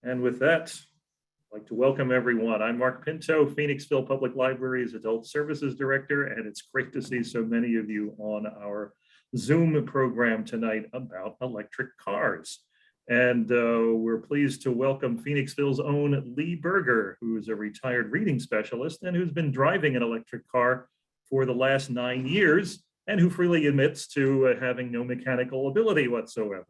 And with that, I'd like to welcome everyone. I'm Mark Pinto, Phoenixville Public Library's Adult Services Director, and it's great to see so many of you on our Zoom program tonight about electric cars. And we're pleased to welcome Phoenixville's own Lee Berger, who is a retired reading specialist and who's been driving an electric car for the last 9 years and who freely admits to having no mechanical ability whatsoever.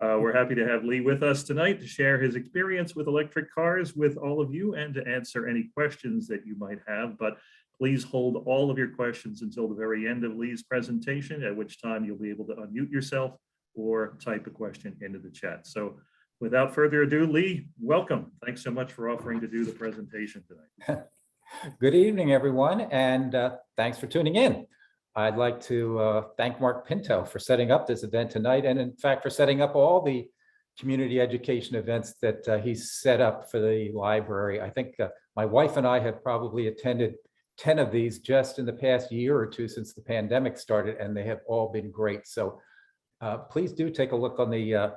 We're happy to have Lee with us tonight to share his experience with electric cars with all of you and to answer any questions that you might have. But please hold all of your questions until the very end of Lee's presentation, at which time you'll be able to unmute yourself or type a question into the chat. So without further ado, Lee, welcome. Thanks so much for offering to do the presentation tonight. Good evening, everyone, and thanks for tuning in. I'd like to thank Mark Pinto for setting up this event tonight, and in fact, for setting up all the community education events that he's set up for the library. I think my wife and I have probably attended 10 of these just in the past year or two since the pandemic started, and they have all been great. So please do take a look on the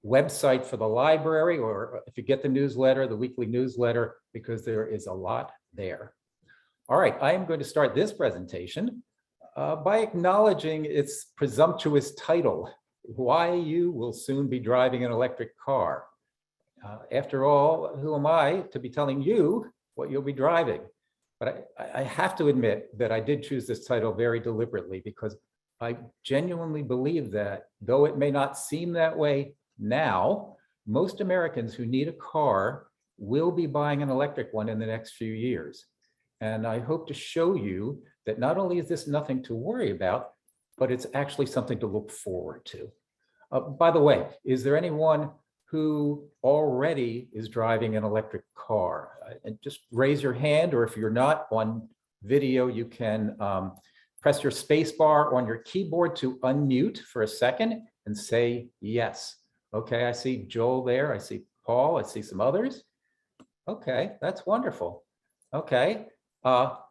website for the library, or if you get the newsletter, the weekly newsletter, because there is a lot there. All right, I am going to start this presentation by acknowledging its presumptuous title, Why You Will Soon Be Driving an Electric Car. After all, who am I to be telling you what you'll be driving? But I have to admit that I did choose this title very deliberately because I genuinely believe that, though it may not seem that way now, most Americans who need a car will be buying an electric one in the next few years. And I hope to show you that not only is this nothing to worry about, but it's actually something to look forward to. By the way, is there anyone who already is driving an electric car? And just raise your hand, or if you're not on video, you can press your space bar on your keyboard to unmute for a second and say yes. Okay, I see Joel there, I see Paul, I see some others. Okay, that's wonderful. Okay,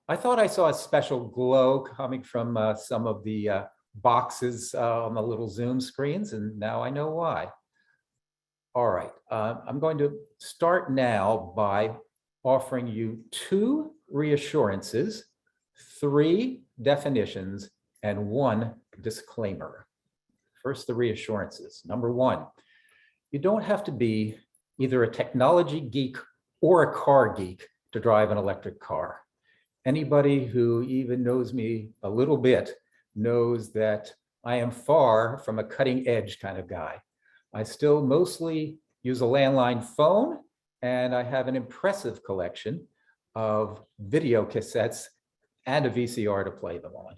I thought I saw a special glow coming from some of the boxes on the little Zoom screens, and now I know why. All right, I'm going to start now by offering you 2 reassurances, 3 definitions, and 1 disclaimer. First, the reassurances. Number 1, you don't have to be either a technology geek or a car geek to drive an electric car. Anybody who even knows me a little bit knows that I am far from a cutting edge kind of guy. I still mostly use a landline phone, and I have an impressive collection of video cassettes and a VCR to play them on.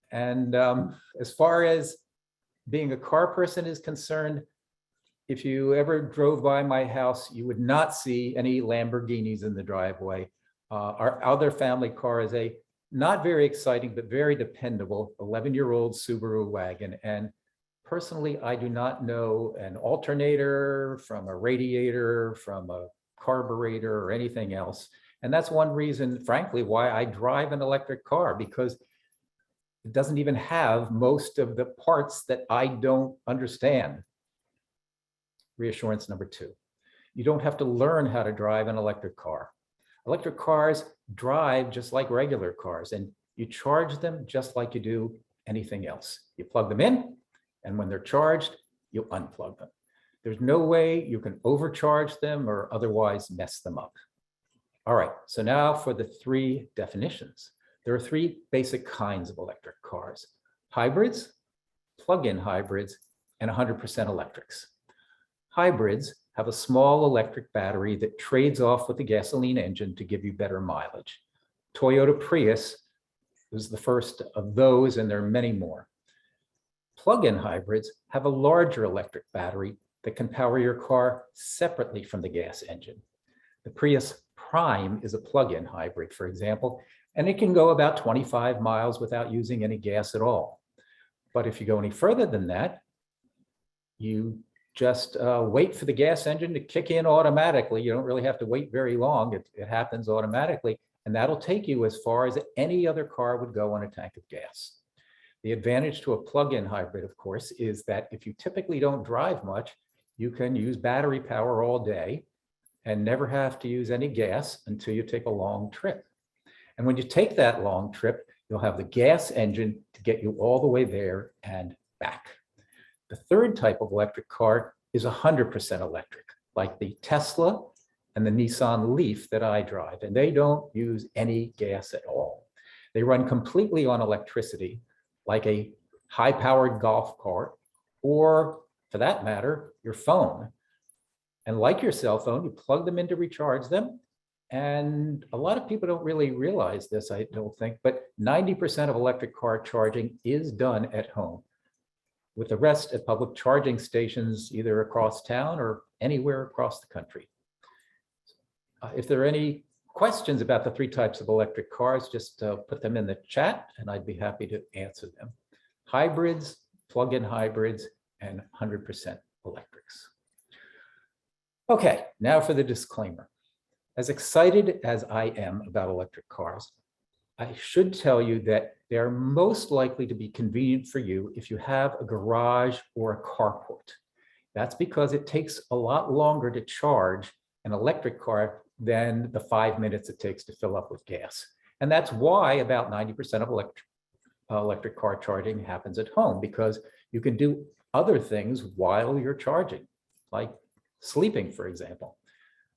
And as far as being a car person is concerned, if you ever drove by my house, you would not see any Lamborghinis in the driveway. Our other family car is a not very exciting, but very dependable 11-year-old Subaru wagon. And personally, I do not know an alternator from a radiator, from a carburetor, or anything else. And that's one reason, frankly, why I drive an electric car, because it doesn't even have most of the parts that I don't understand. Reassurance number 2, you don't have to learn how to drive an electric car. Electric cars drive just like regular cars, and you charge them just like you do anything else. You plug them in, and when they're charged, you unplug them. There's no way you can overcharge them or otherwise mess them up. All right, so now for the 3 definitions. There are 3 basic kinds of electric cars: hybrids, plug-in hybrids, and 100% electrics. Hybrids have a small electric battery that trades off with the gasoline engine to give you better mileage. Toyota Prius was the first of those, and there are many more. Plug-in hybrids have a larger electric battery that can power your car separately from the gas engine. The Prius Prime is a plug-in hybrid, for example, and it can go about 25 miles without using any gas at all. But if you go any further than that, you just wait for the gas engine to kick in automatically. You don't really have to wait very long. It happens automatically, and that'll take you as far as any other car would go on a tank of gas. The advantage to a plug-in hybrid, of course, is that if you typically don't drive much, you can use battery power all day and never have to use any gas until you take a long trip. And when you take that long trip, you'll have the gas engine to get you all the way there and back. The third type of electric car is 100% electric, like the Tesla and the Nissan Leaf that I drive, and they don't use any gas at all. They run completely on electricity, like a high-powered golf cart, or for that matter, your phone. And like your cell phone, you plug them in to recharge them. And a lot of people don't really realize this, I don't think, but 90% of electric car charging is done at home, with the rest at public charging stations, either across town or anywhere across the country. If there are any questions about the three types of electric cars, just put them in the chat and I'd be happy to answer them. Hybrids, plug-in hybrids, and 100% electrics. Okay, now for the disclaimer. As excited as I am about electric cars, I should tell you that they are most likely to be convenient for you if you have a garage or a carport. That's because it takes a lot longer to charge an electric car than the 5 minutes it takes to fill up with gas. And that's why about 90% of electric car charging happens at home, because you can do other things while you're charging, like sleeping, for example.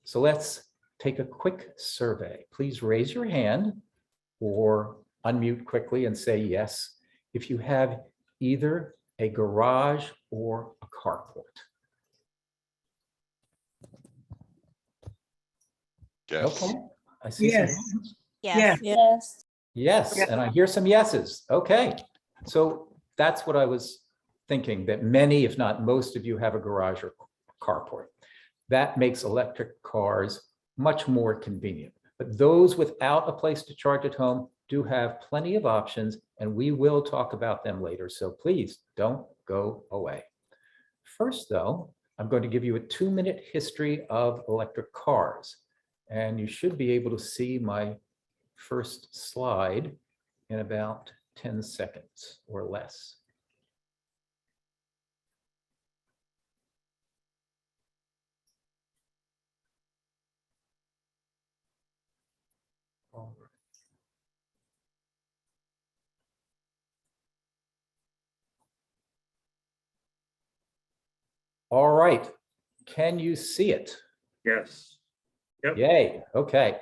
So let's take a quick survey. Please raise your hand or unmute quickly and say yes if you have either a garage or a carport. Yes. Okay, I see some. Yes. Yes. Yes, and I hear some yeses. Okay, so that's what I was thinking, that many, if not most of you have a garage or carport. That makes electric cars much more convenient. But those without a place to charge at home do have plenty of options, and we will talk about them later. So please don't go away. First, though, I'm going to give you a 2-minute history of electric cars. And you should be able to see my first slide in about 10 seconds or less. All right, can you see it? Yes. Yep. Yay, okay.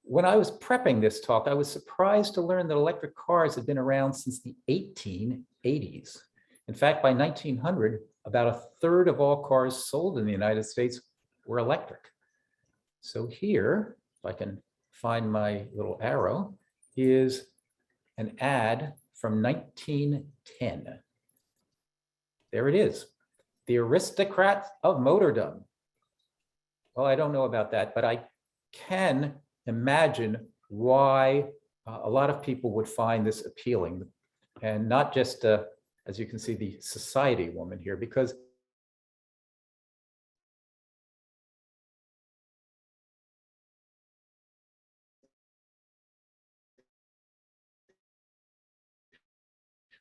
When I was prepping this talk, I was surprised to learn that electric cars had been around since the 1880s. In fact, by 1900, about a third of all cars sold in the United States were electric. So here, if I can find my little arrow, is an ad from 1910. There it is, the aristocrats of motordom. Well, I don't know about that, but I can imagine why a lot of people would find this appealing, and not just, as you can see, the society woman here, because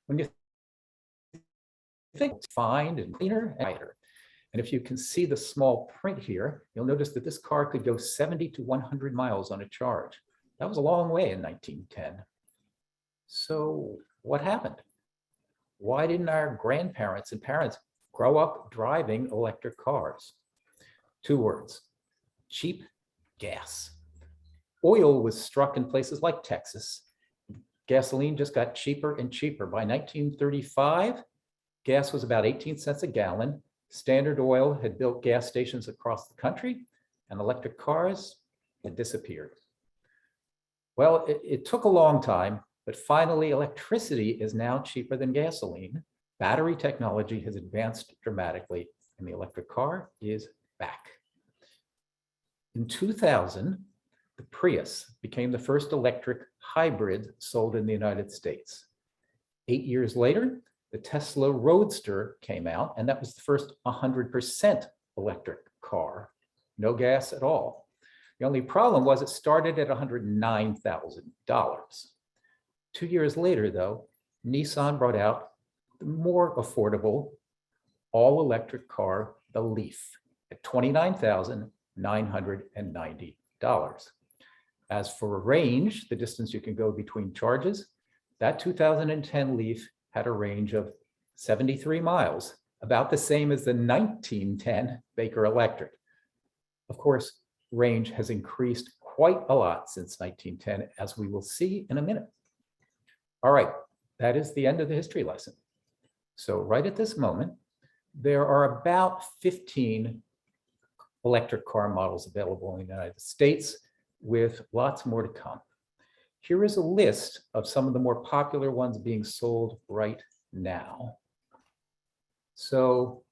when you think it's fine and cleaner and lighter. And if you can see the small print here, you'll notice that this car could go 70 to 100 miles on a charge. That was a long way in 1910. So what happened? Why didn't our grandparents and parents grow up driving electric cars? 2 words: cheap gas. Oil was struck in places like Texas. Gasoline just got cheaper and cheaper. By 1935, gas was about 18 cents a gallon. Standard Oil had built gas stations across the country, and electric cars had disappeared. Well, it took a long time, but finally electricity is now cheaper than gasoline. Battery technology has advanced dramatically, and the electric car is back. In 2000, the Prius became the first electric hybrid sold in the United States. 8 years later, the Tesla Roadster came out, and that was the first 100% electric car, no gas at all. The only problem was it started at $109,000. 2 years later, though, Nissan brought out the more affordable all-electric car, the Leaf, at $29,990. As for range, the distance you can go between charges, that 2010 Leaf had a range of 73 miles, about the same as the 1910 Baker Electric. Of course, range has increased quite a lot since 1910, as we will see in a minute. All right, that is the end of the history lesson. So right at this moment, there are about 15 electric car models available in the United States, with lots more to come. Here is a list of some of the more popular ones being sold right now. So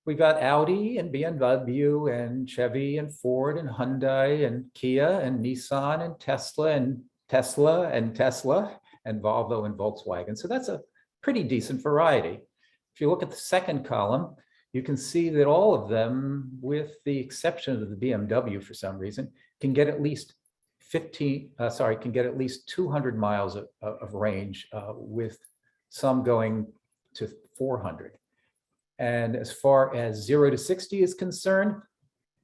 we got Audi and BMW and Chevy and Ford and Hyundai and Kia and Nissan and Tesla and Tesla and Tesla and Volvo and Volkswagen. So that's a pretty decent variety. If you look at the second column, you can see that all of them, with the exception of the BMW for some reason, can get at least 200 miles of range, with some going to 400. And as far as 0 to 60 is concerned,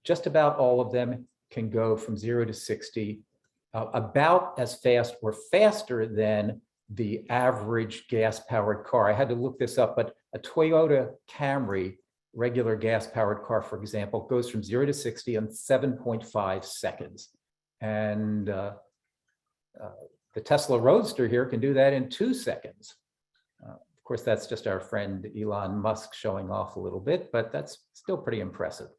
just about all of them can go from 0 to 60 about as fast or faster than the average gas-powered car. I had to look this up, but a Toyota Camry regular gas-powered car, for example, goes from 0 to 60 in 7.5 seconds. And the Tesla Roadster here can do that in 2 seconds. Of course, that's just our friend Elon Musk showing off a little bit, but that's still pretty impressive.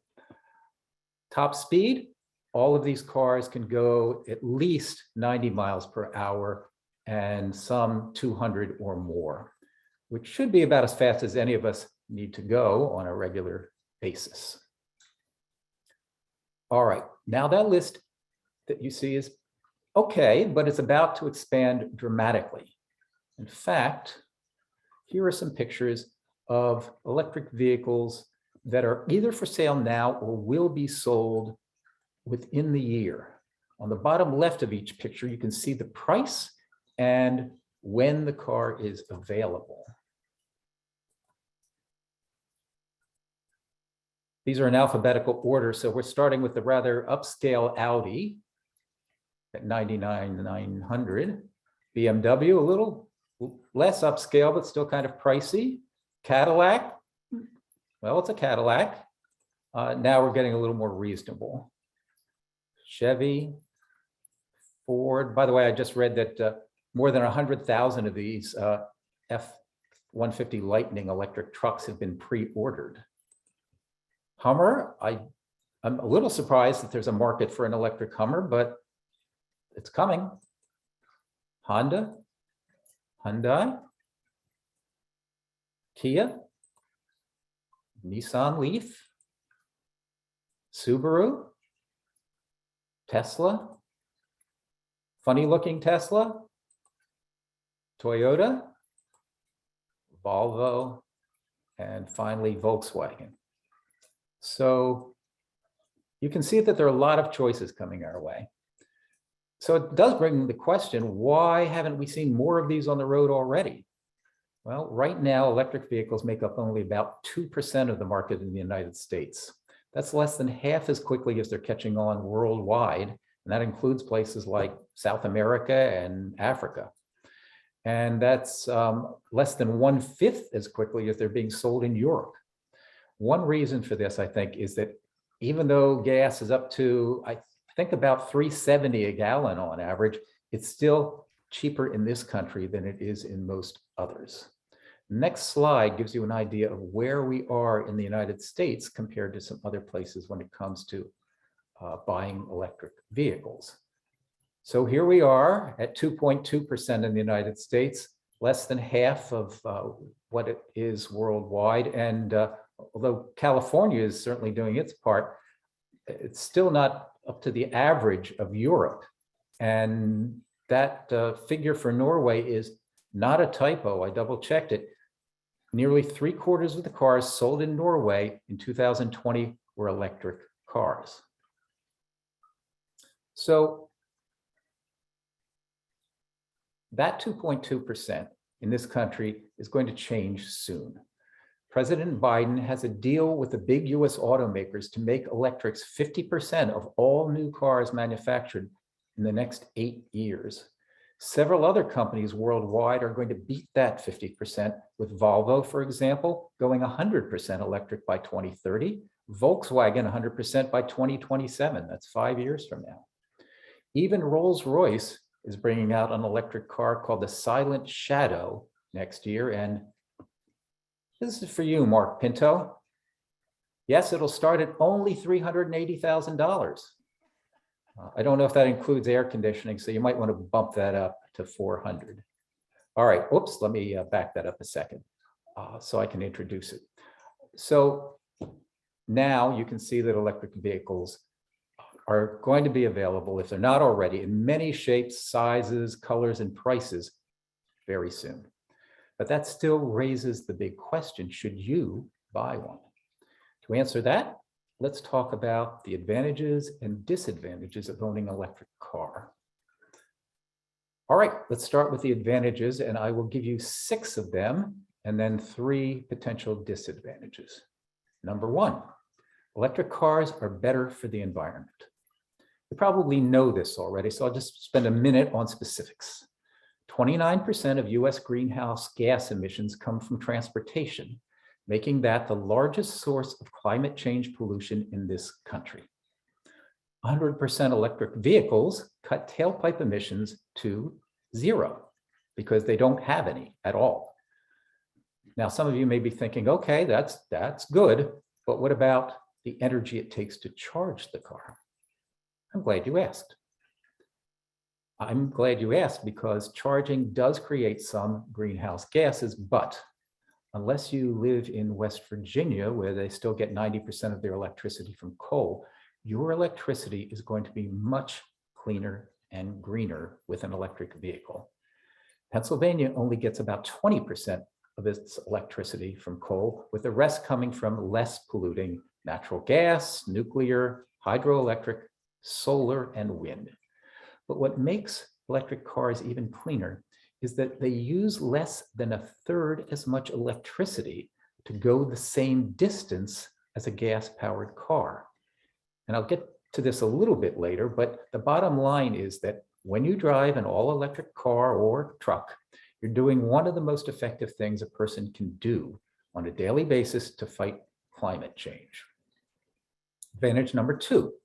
Top speed, all of these cars can go at least 90 miles per hour and some 200 or more, which should be about as fast as any of us need to go on a regular basis. All right, now that list that you see is okay, but it's about to expand dramatically. In fact, here are some pictures of electric vehicles that are either for sale now or will be sold within the year. On the bottom left of each picture, you can see the price and when the car is available. These are in alphabetical order, so we're starting with the rather upscale Audi at $99,900. BMW, a little less upscale, but still kind of pricey. Cadillac, well, it's a Cadillac. Now we're getting a little more reasonable. Chevy, Ford. By the way, I just read that more than 100,000 of these F-150 Lightning electric trucks have been pre-ordered. Hummer, I'm a little surprised that there's a market for an electric Hummer, but it's coming. Honda, Hyundai, Kia, Nissan Leaf, Subaru, Tesla, funny looking Tesla, Toyota, Volvo, and finally Volkswagen. So you can see that there are a lot of choices coming our way. So it does bring the question, why haven't we seen more of these on the road already? Well, right now, electric vehicles make up only about 2% of the market in the United States. That's less than half as quickly as they're catching on worldwide. And that includes places like South America and Africa. And that's less than 1/5 as quickly as they're being sold in Europe. One reason for this, I think, is that even though gas is up to, I think, about $3.70 a gallon on average, it's still cheaper in this country than it is in most others. Next slide gives you an idea of where we are in the United States compared to some other places when it comes to buying electric vehicles. So here we are at 2.2% in the United States, less than half of what it is worldwide. And although California is certainly doing its part, it's still not up to the average of Europe. And that figure for Norway is not a typo. I double checked it. Nearly 3/4 of the cars sold in Norway in 2020 were electric cars. So that 2.2% in this country is going to change soon. President Biden has a deal with the big US automakers to make electrics 50% of all new cars manufactured in the next 8 years. Several other companies worldwide are going to beat that 50%, with Volvo, for example, going 100% electric by 2030, Volkswagen 100% by 2027. That's 5 years from now. Even Rolls-Royce is bringing out an electric car called the Silent Shadow next year. And this is for you, Mark Pinto. Yes, it'll start at only $380,000. I don't know if that includes air conditioning, so you might want to bump that up to 400. All right, whoops, let me back that up a second so I can introduce it. So now you can see that electric vehicles are going to be available, if they're not already, in many shapes, sizes, colors, and prices very soon. But that still raises the big question, should you buy one? To answer that, let's talk about the advantages and disadvantages of owning an electric car. All right, let's start with the advantages, and I will give you 6 of them and then 3 potential disadvantages. Number 1, electric cars are better for the environment. You probably know this already, so I'll just spend a minute on specifics. 29% of US greenhouse gas emissions come from transportation, making that the largest source of climate change pollution in this country. 100% electric vehicles cut tailpipe emissions to 0 because they don't have any at all. Now, some of you may be thinking, okay, that's good, but what about the energy it takes to charge the car? I'm glad you asked. I'm glad you asked because charging does create some greenhouse gases, but unless you live in West Virginia, where they still get 90% of their electricity from coal, your electricity is going to be much cleaner and greener with an electric vehicle. Pennsylvania only gets about 20% of its electricity from coal, with the rest coming from less polluting natural gas, nuclear, hydroelectric, solar, and wind. But what makes electric cars even cleaner is that they use less than 1/3 as much electricity to go the same distance as a gas-powered car. And I'll get to this a little bit later, but the bottom line is that when you drive an all-electric car or truck, you're doing one of the most effective things a person can do on a daily basis to fight climate change. Advantage number 2,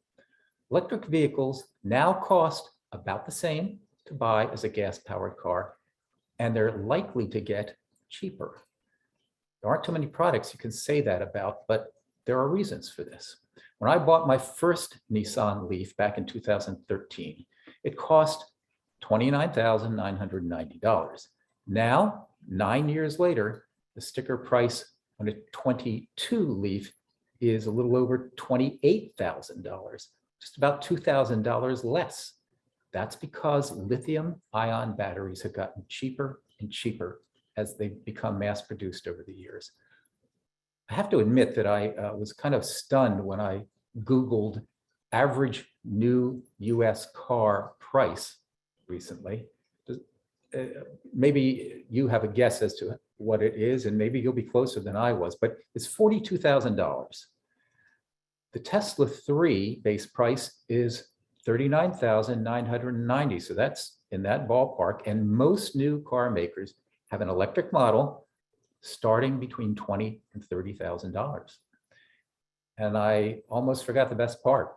electric vehicles now cost about the same to buy as a gas-powered car, and they're likely to get cheaper. There aren't too many products you can say that about, but there are reasons for this. When I bought my first Nissan Leaf back in 2013, it cost $29,990. Now, 9 years later, the sticker price on a 22 Leaf is a little over $28,000, just about $2,000 less. That's because lithium-ion batteries have gotten cheaper and cheaper as they've become mass-produced over the years. I have to admit that I was kind of stunned when I Googled average new US car price recently. Maybe you have a guess as to what it is, and maybe you'll be closer than I was, but it's $42,000. The Tesla 3 base price is $39,990. So that's in that ballpark. And most new car makers have an electric model starting between $20,000 and $30,000. And I almost forgot the best part.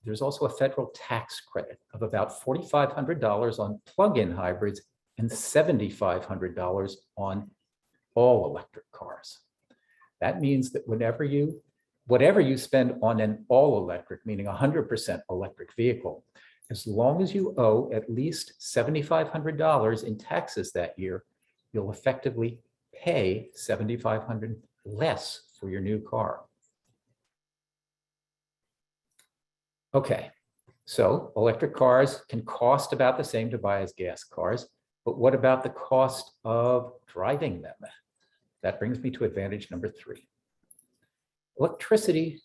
There's also a federal tax credit of about $4,500 on plug-in hybrids and $7,500 on all electric cars. That means that whatever you spend on an all electric, meaning 100% electric vehicle, as long as you owe at least $7,500 in taxes that year, you'll effectively pay $7,500 less for your new car. Okay, so electric cars can cost about the same to buy as gas cars, but what about the cost of driving them? That brings me to advantage number 3. Electricity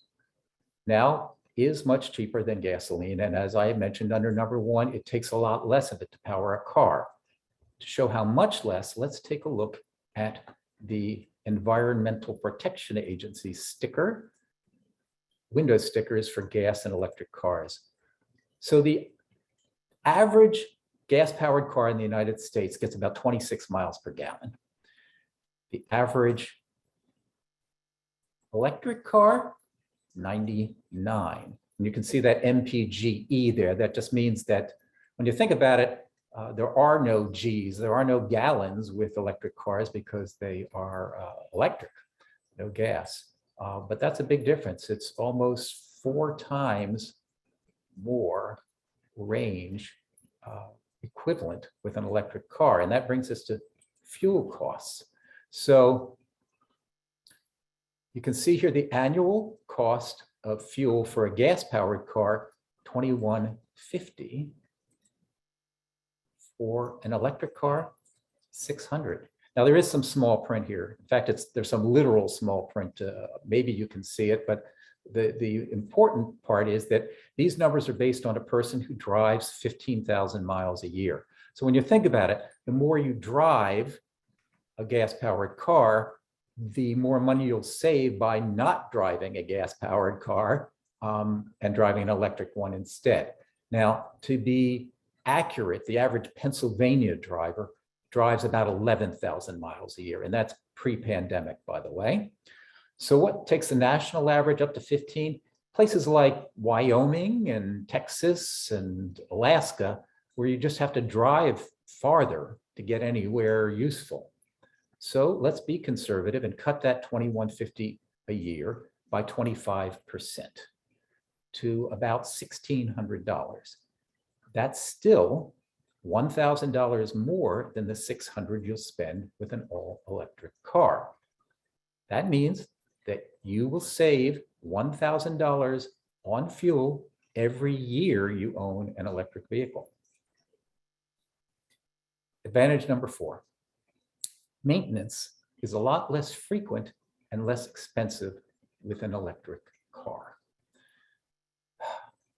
now is much cheaper than gasoline, and as I mentioned under number 1, it takes a lot less of it to power a car. To show how much less, let's take a look at the Environmental Protection Agency sticker, window stickers for gas and electric cars. So the average gas-powered car in the United States gets about 26 miles per gallon. The average electric car, 99. And you can see that MPGE there. That just means that when you think about it, there are no Gs, there are no gallons with electric cars because they are electric, no gas. But that's a big difference. It's almost 4 times more range equivalent with an electric car. And that brings us to fuel costs. So you can see here the annual cost of fuel for a gas-powered car, $21.50. For an electric car, $600. Now there is some small print here. In fact, there's some literal small print. Maybe you can see it, but the important part is that these numbers are based on a person who drives 15,000 miles a year. So when you think about it, the more you drive a gas-powered car, the more money you'll save by not driving a gas-powered car and driving an electric one instead. Now, to be accurate, the average Pennsylvania driver drives about 11,000 miles a year, and that's pre-pandemic, by the way. So what takes the national average up to 15? Places like Wyoming and Texas and Alaska, where you just have to drive farther to get anywhere useful. So let's be conservative and cut that $21.50 a year by 25% to about $1,600. That's still $1,000 more than the $600 you'll spend with an all-electric car. That means that you will save $1,000 on fuel every year you own an electric vehicle. Advantage number 4. Maintenance is a lot less frequent and less expensive with an electric car.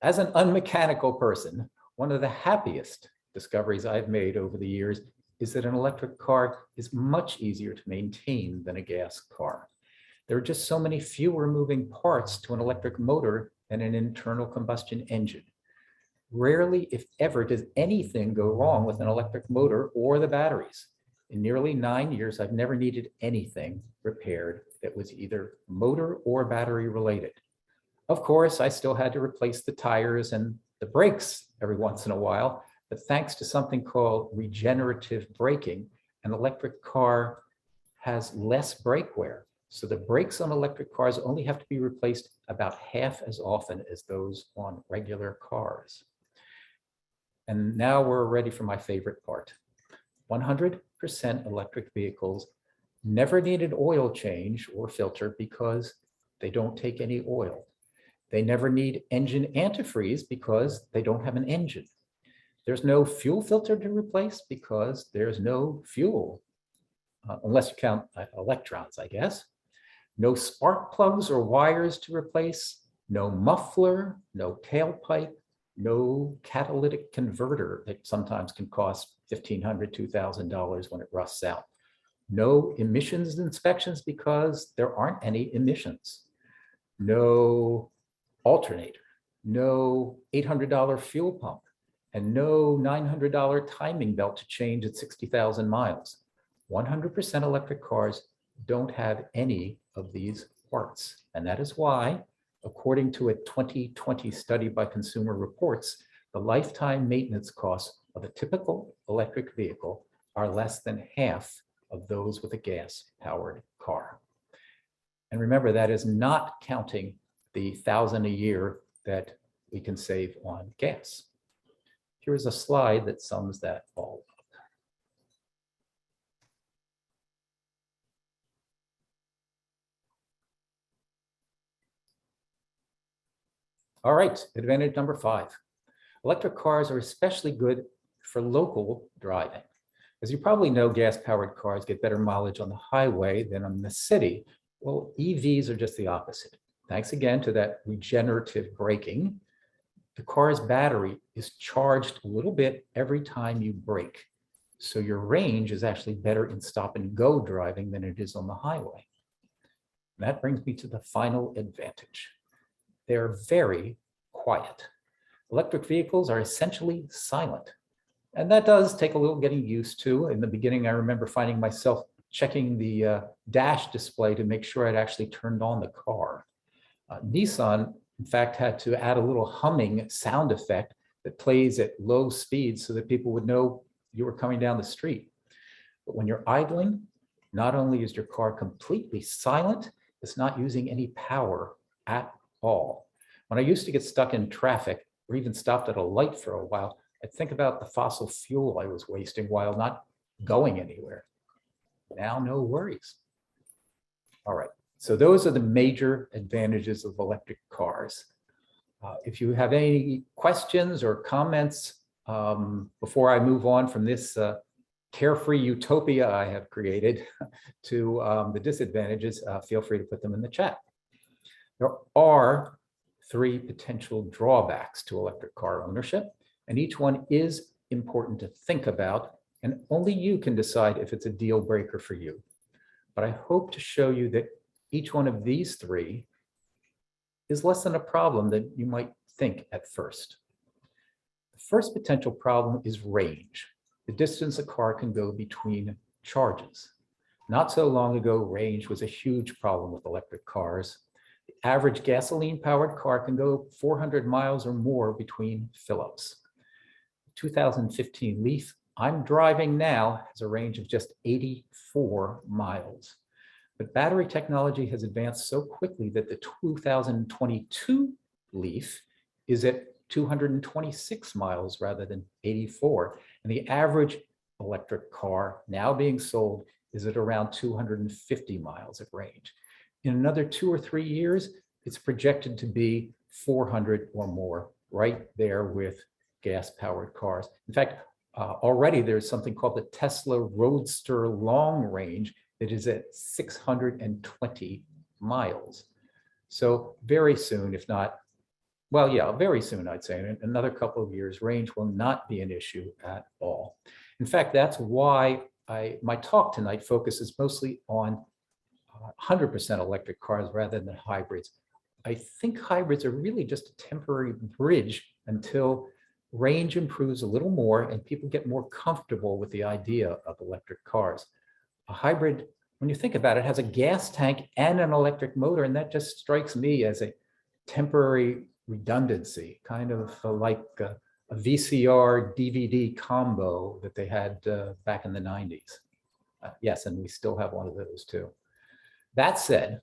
As an unmechanical person, one of the happiest discoveries I've made over the years is that an electric car is much easier to maintain than a gas car. There are just so many fewer moving parts to an electric motor than an internal combustion engine. Rarely, if ever, does anything go wrong with an electric motor or the batteries. In nearly 9 years, I've never needed anything repaired that was either motor or battery related. Of course, I still had to replace the tires and the brakes every once in a while, but thanks to something called regenerative braking, an electric car has less brake wear. So the brakes on electric cars only have to be replaced about half as often as those on regular cars. And now we're ready for my favorite part. 100% electric vehicles never need an oil change or filter because they don't take any oil. They never need engine antifreeze because they don't have an engine. There's no fuel filter to replace because there's no fuel, unless you count electrons, I guess. No spark plugs or wires to replace, no muffler, no tailpipe, no catalytic converter that sometimes can cost $1,500, $2,000 when it rusts out. No emissions inspections because there aren't any emissions. No alternator, no $800 fuel pump, and no $900 timing belt to change at 60,000 miles. 100% electric cars don't have any of these parts. And that is why, according to a 2020 study by Consumer Reports, the lifetime maintenance costs of a typical electric vehicle are less than half of those with a gas-powered car. And remember, that is not counting the $1,000 a year that we can save on gas. Here's a slide that sums that all up. All right, advantage number 5. Electric cars are especially good for local driving. As you probably know, gas-powered cars get better mileage on the highway than on the city. Well, EVs are just the opposite. Thanks again to that regenerative braking, the car's battery is charged a little bit every time you brake. So your range is actually better in stop and go driving than it is on the highway. And that brings me to the final advantage. They're very quiet. Electric vehicles are essentially silent. And that does take a little getting used to. In the beginning, I remember finding myself checking the dash display to make sure I'd actually turned on the car. Nissan, in fact, had to add a little humming sound effect that plays at low speeds so that people would know you were coming down the street. But when you're idling, not only is your car completely silent, it's not using any power at all. When I used to get stuck in traffic or even stopped at a light for a while, I'd think about the fossil fuel I was wasting while not going anywhere. Now, no worries. All right, so those are the major advantages of electric cars. If you have any questions or comments before I move on from this carefree utopia I have created to the disadvantages, feel free to put them in the chat. There are 3 potential drawbacks to electric car ownership, and each one is important to think about, and only you can decide if it's a deal breaker for you. But I hope to show you that each one of these 3 is less than a problem than you might think at first. The first potential problem is range, the distance a car can go between charges. Not so long ago, range was a huge problem with electric cars. The average gasoline-powered car can go 400 miles or more between fill-ups. 2015 Leaf I'm driving now has a range of just 84 miles. But battery technology has advanced so quickly that the 2022 Leaf is at 226 miles rather than 84. And the average electric car now being sold is at around 250 miles of range. In another 2 or 3 years, it's projected to be 400 or more, right there with gas-powered cars. In fact, already there's something called the Tesla Roadster Long Range that is at 620 miles. So very soon, if not, well, yeah, very soon, I'd say, in another couple of years, range will not be an issue at all. In fact, that's why my talk tonight focuses mostly on 100% electric cars rather than hybrids. I think hybrids are really just a temporary bridge until range improves a little more and people get more comfortable with the idea of electric cars. A hybrid, when you think about it, has a gas tank and an electric motor, and that just strikes me as a temporary redundancy, kind of like a VCR DVD combo that they had back in the 90s. Yes, and we still have one of those too. That said,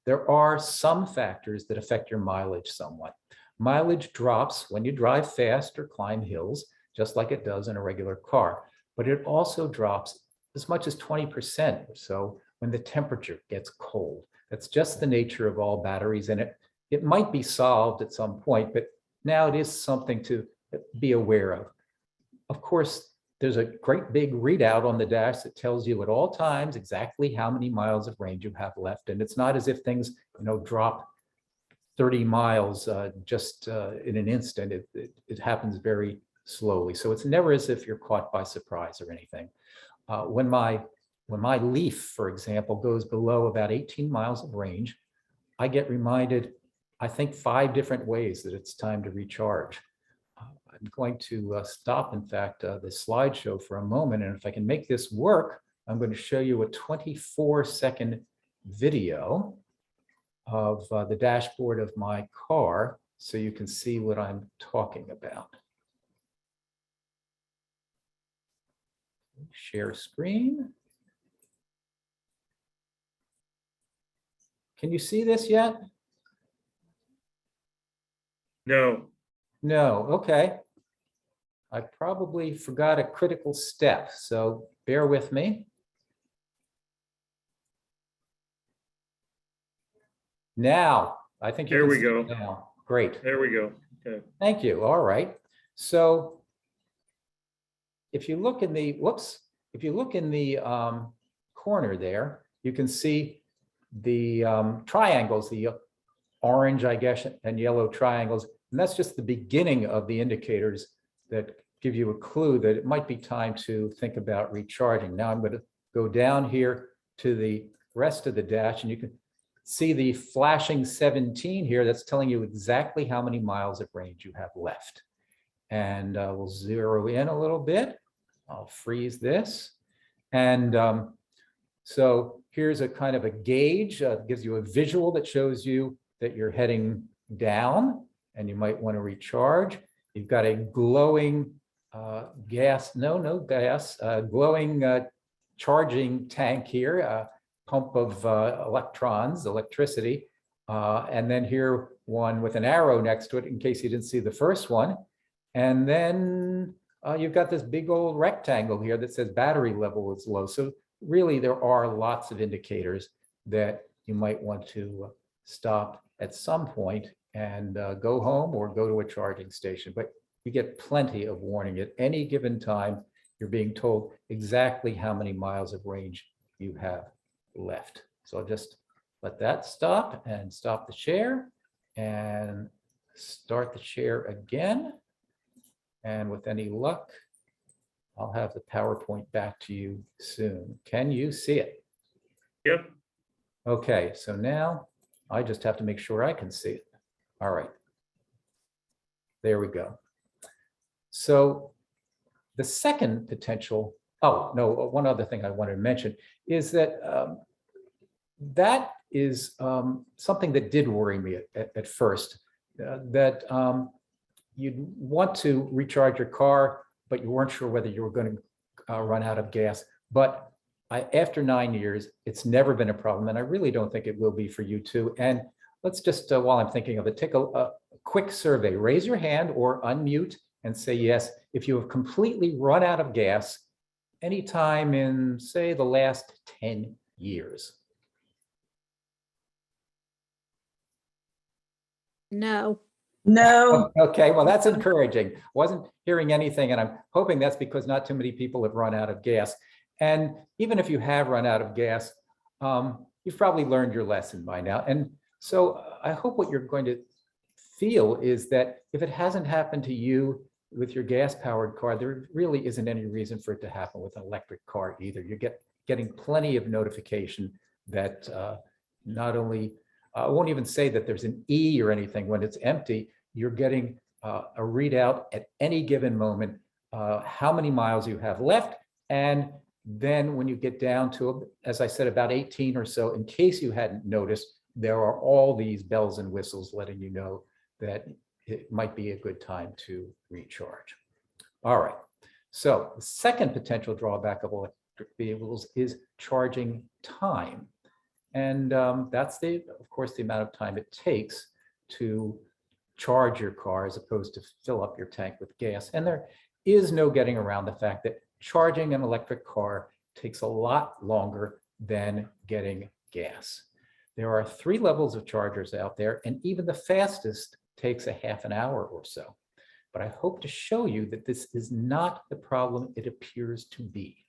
there are some factors that affect your mileage somewhat. Mileage drops when you drive fast or climb hills, just like it does in a regular car, but it also drops as much as 20% or so when the temperature gets cold. That's just the nature of all batteries, and it might be solved at some point, but now it is something to be aware of. Of course, there's a great big readout on the dash that tells you at all times exactly how many miles of range you have left. And it's not as if things, drop 30 miles just in an instant. It happens very slowly. So it's never as if you're caught by surprise or anything. When my Leaf, for example, goes below about 18 miles of range, I get reminded, I think, 5 different ways that it's time to recharge. I'm going to stop, in fact, the slideshow for a moment. And if I can make this work, I'm going to show you a 24-second video of the dashboard of my car so you can see what I'm talking about. Share screen. Can you see this yet? No. No, okay. I probably forgot a critical step, so bear with me. Now, I think you There can we see go. it now. Great. There we go. Okay. Thank you. All right. So if you look in the, if you look in the corner there, you can see the triangles, the orange, I guess, and yellow triangles. And that's just the beginning of the indicators that give you a clue that it might be time to think about recharging. Now I'm going to go down here to the rest of the dash, and you can see the flashing 17 here. That's telling you exactly how many miles of range you have left. And we'll zero in a little bit. I'll freeze this. And so here's a kind of a gauge, gives you a visual that shows you that you're heading down and you might want to recharge. You've got a glowing glowing charging tank here, a pump of electricity. And then here one with an arrow next to it in case you didn't see the first one. And then you've got this big old rectangle here that says battery level is low. So really there are lots of indicators that you might want to stop at some point and go home or go to a charging station. But you get plenty of warning at any given time. You're being told exactly how many miles of range you have left. So I'll just let that stop and stop the share and start the share again. And with any luck, I'll have the PowerPoint back to you soon. Can you see it? Yep. Okay, so now I just have to make sure I can see it. All right. There we go. So the second potential, oh, no, one other thing I wanted to mention is that that is something that did worry me at first, that you'd want to recharge your car, but you weren't sure whether you were going to run out of gas. But after 9 years, it's never been a problem, and I really don't think it will be for you too. And let's just, while I'm thinking of it, take a quick survey. Raise your hand or unmute and say yes if you have completely run out of gas anytime in, say, the last 10 years. No. No. Okay, well, that's encouraging. Wasn't hearing anything, and I'm hoping that's because not too many people have run out of gas. And even if you have run out of gas, you've probably learned your lesson by now. And so I hope what you're going to feel is that if it hasn't happened to you with your gas-powered car, there really isn't any reason for it to happen with an electric car either. You're getting plenty of notification that not only, I won't even say that there's an E or anything when it's empty, you're getting a readout at any given moment, how many miles you have left. And then when you get down to, as I said, about 18 or so, in case you hadn't noticed, there are all these bells and whistles letting you know that it might be a good time to recharge. All right, so the second potential drawback of electric vehicles is charging time. And that's of course, the amount of time it takes to charge your car as opposed to fill up your tank with gas. And there is no getting around the fact that charging an electric car takes a lot longer than getting gas. There are 3 levels of chargers out there, and even the fastest takes a half an hour or so. But I hope to show you that this is not the problem it appears to be.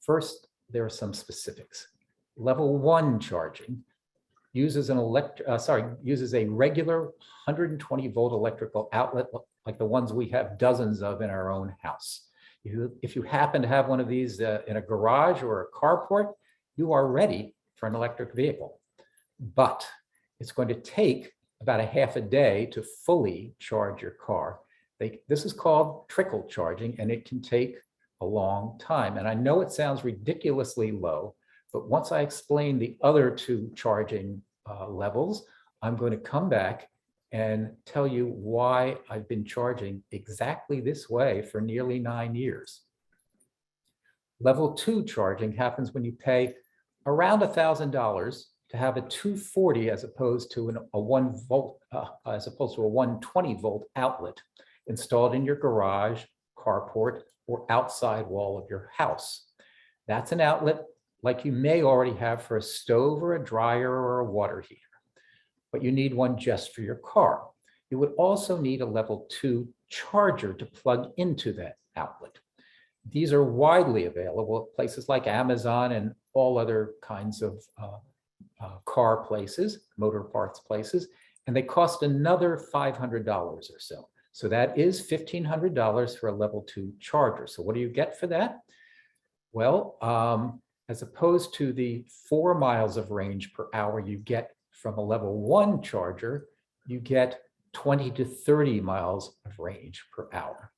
First, there are some specifics. Level 1 charging uses uses a regular 120 volt electrical outlet like the ones we have dozens of in our own house. If you happen to have one of these in a garage or a carport, you are ready for an electric vehicle. But it's going to take about a half a day to fully charge your car. This is called trickle charging, and it can take a long time. And I know it sounds ridiculously low, but once I explain the other 2 charging levels, I'm going to come back and tell you why I've been charging exactly this way for nearly 9 years. Level 2 charging happens when you pay around $1,000 to have a 240 as opposed to a 120 volt outlet installed in your garage, carport, or outside wall of your house. That's an outlet like you may already have for a stove or a dryer or a water heater, but you need one just for your car. You would also need a level 2 charger to plug into that outlet. These are widely available at places like Amazon and all other kinds of car places, motor parts places, and they cost another $500 or so. So that is $1,500 for a level 2 charger. So what do you get for that? Well, as opposed to the 4 miles of range per hour you get from a level 1 charger, you get 20 to 30 miles of range per hour.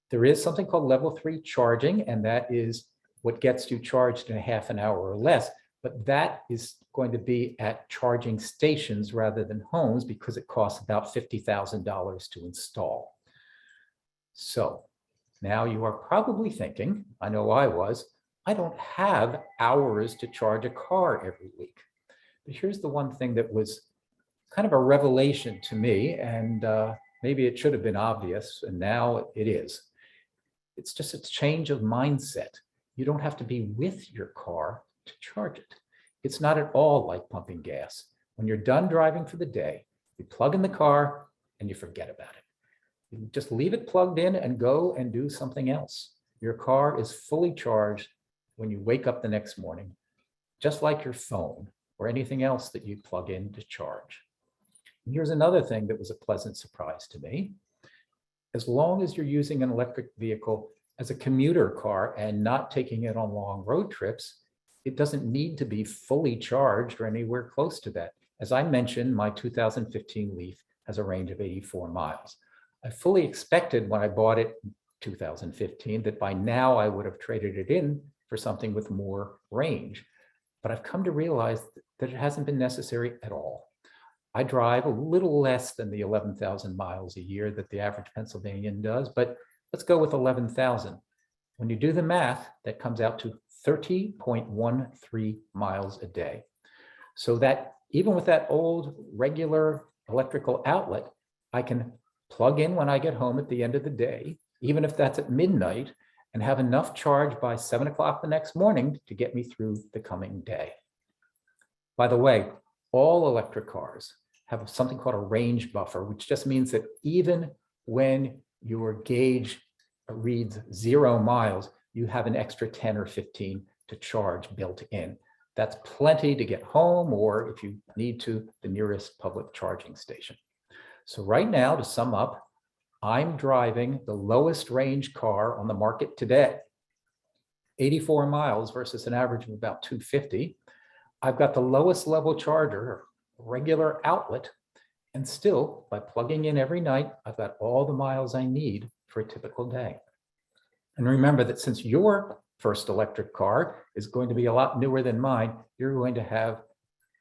There is something called level 3 charging, and that is what gets you charged in a half an hour or less. But that is going to be at charging stations rather than homes because it costs about $50,000 to install. So now you are probably thinking, I know I was, I don't have hours to charge a car every week. But here's the one thing that was kind of a revelation to me, and maybe it should have been obvious, and now it is. It's just a change of mindset. You don't have to be with your car to charge it. It's not at all like pumping gas. When you're done driving for the day, you plug in the car and you forget about it. You just leave it plugged in and go and do something else. Your car is fully charged when you wake up the next morning, just like your phone or anything else that you plug in to charge. And here's another thing that was a pleasant surprise to me. As long as you're using an electric vehicle as a commuter car and not taking it on long road trips, it doesn't need to be fully charged or anywhere close to that. As I mentioned, my 2015 Leaf has a range of 84 miles. I fully expected when I bought it in 2015 that by now I would have traded it in for something with more range. But I've come to realize that it hasn't been necessary at all. I drive a little less than the 11,000 miles a year that the average Pennsylvanian does, but let's go with 11,000. When you do the math, that comes out to 30.13 miles a day. So that even with that old regular electrical outlet, I can plug in when I get home at the end of the day, even if that's at midnight, and have enough charge by 7 o'clock the next morning to get me through the coming day. By the way, all electric cars have something called a range buffer, which just means that even when your gauge reads 0 miles, you have an extra 10 or 15 to charge built in. That's plenty to get home, or if you need to, the nearest public charging station. So right now, to sum up, I'm driving the lowest range car on the market today, 84 miles versus an average of about 250. I've got the lowest level charger, regular outlet, and still, by plugging in every night, I've got all the miles I need for a typical day. And remember that since your first electric car is going to be a lot newer than mine, you're going to have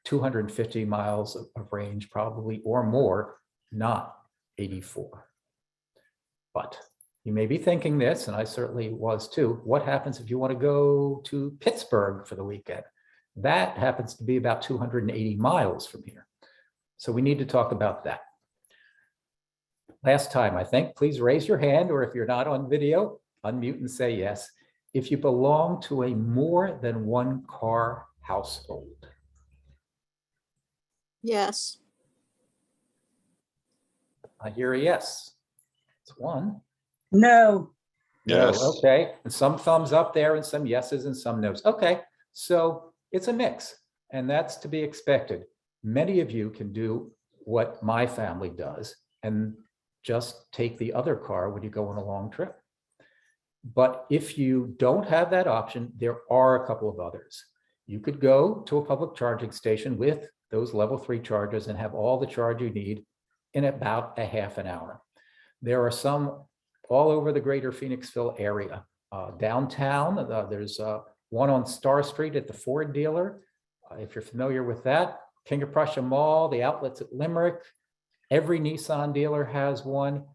250 miles of range probably or more, not 84. But you may be thinking this, and I certainly was too, what happens if you want to go to Pittsburgh for the weekend? That happens to be about 280 miles from here. So we need to talk about that. Last time, I think, please raise your hand, or if you're not on video, unmute and say yes, if you belong to a more than one car household. Yes. I hear a yes. It's one. No. No, Yes. okay. And some thumbs up there and some yeses and some nos. Okay, so it's a mix, and that's to be expected. Many of you can do what my family does and just take the other car when you go on a long trip. But if you don't have that option, there are a couple of others. You could go to a public charging station with those level 3 chargers and have all the charge you need in about a half an hour. There are some all over the greater Phoenixville area. Downtown, there's one on Star Street at the Ford dealer. If you're familiar with that, King of Prussia Mall, the outlets at Limerick, every Nissan dealer has one.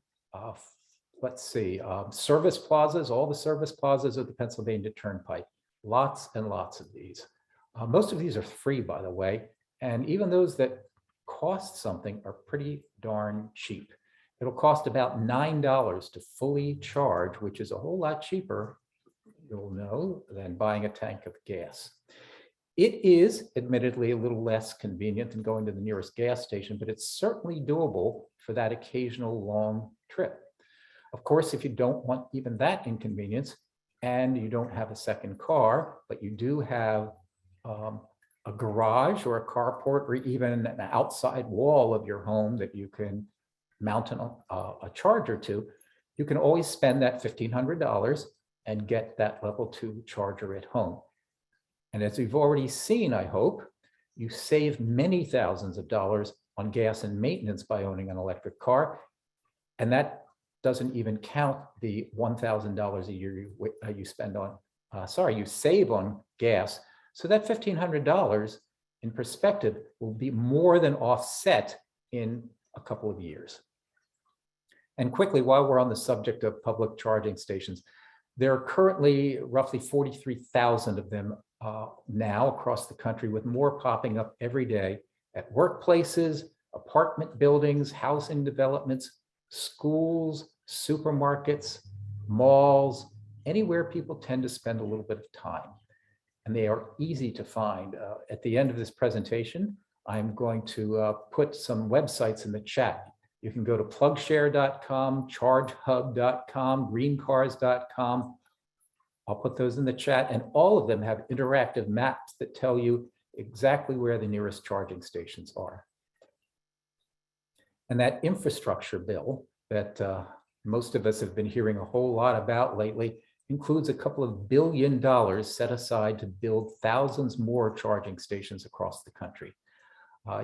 Let's see, service plazas, all the service plazas of the Pennsylvania Turnpike, lots and lots of these. Most of these are free, by the way, and even those that cost something are pretty darn cheap. It'll cost about $9 to fully charge, which is a whole lot cheaper, you'll know, than buying a tank of gas. It is admittedly a little less convenient than going to the nearest gas station, but it's certainly doable for that occasional long trip. Of course, if you don't want even that inconvenience and you don't have a second car, but you do have a garage or a carport or even an outside wall of your home that you can mounting a charger to, you can always spend that $1,500 and get that level 2 charger at home. And as we've already seen, I hope, you save many thousands of dollars on gas and maintenance by owning an electric car. And that doesn't even count the $1,000 a year you spend on, you save on gas. So that $1,500 in perspective will be more than offset in a couple of years. And quickly, while we're on the subject of public charging stations, there are currently roughly 43,000 of them now across the country, with more popping up every day at workplaces, apartment buildings, housing developments, schools, supermarkets, malls, anywhere people tend to spend a little bit of time. And they are easy to find. At the end of this presentation, I'm going to put some websites in the chat. You can go to plugshare.com, chargehub.com, greencars.com. I'll put those in the chat, and all of them have interactive maps that tell you exactly where the nearest charging stations are. And that infrastructure bill that most of us have been hearing a whole lot about lately includes a couple of $1 billion set aside to build thousands more charging stations across the country.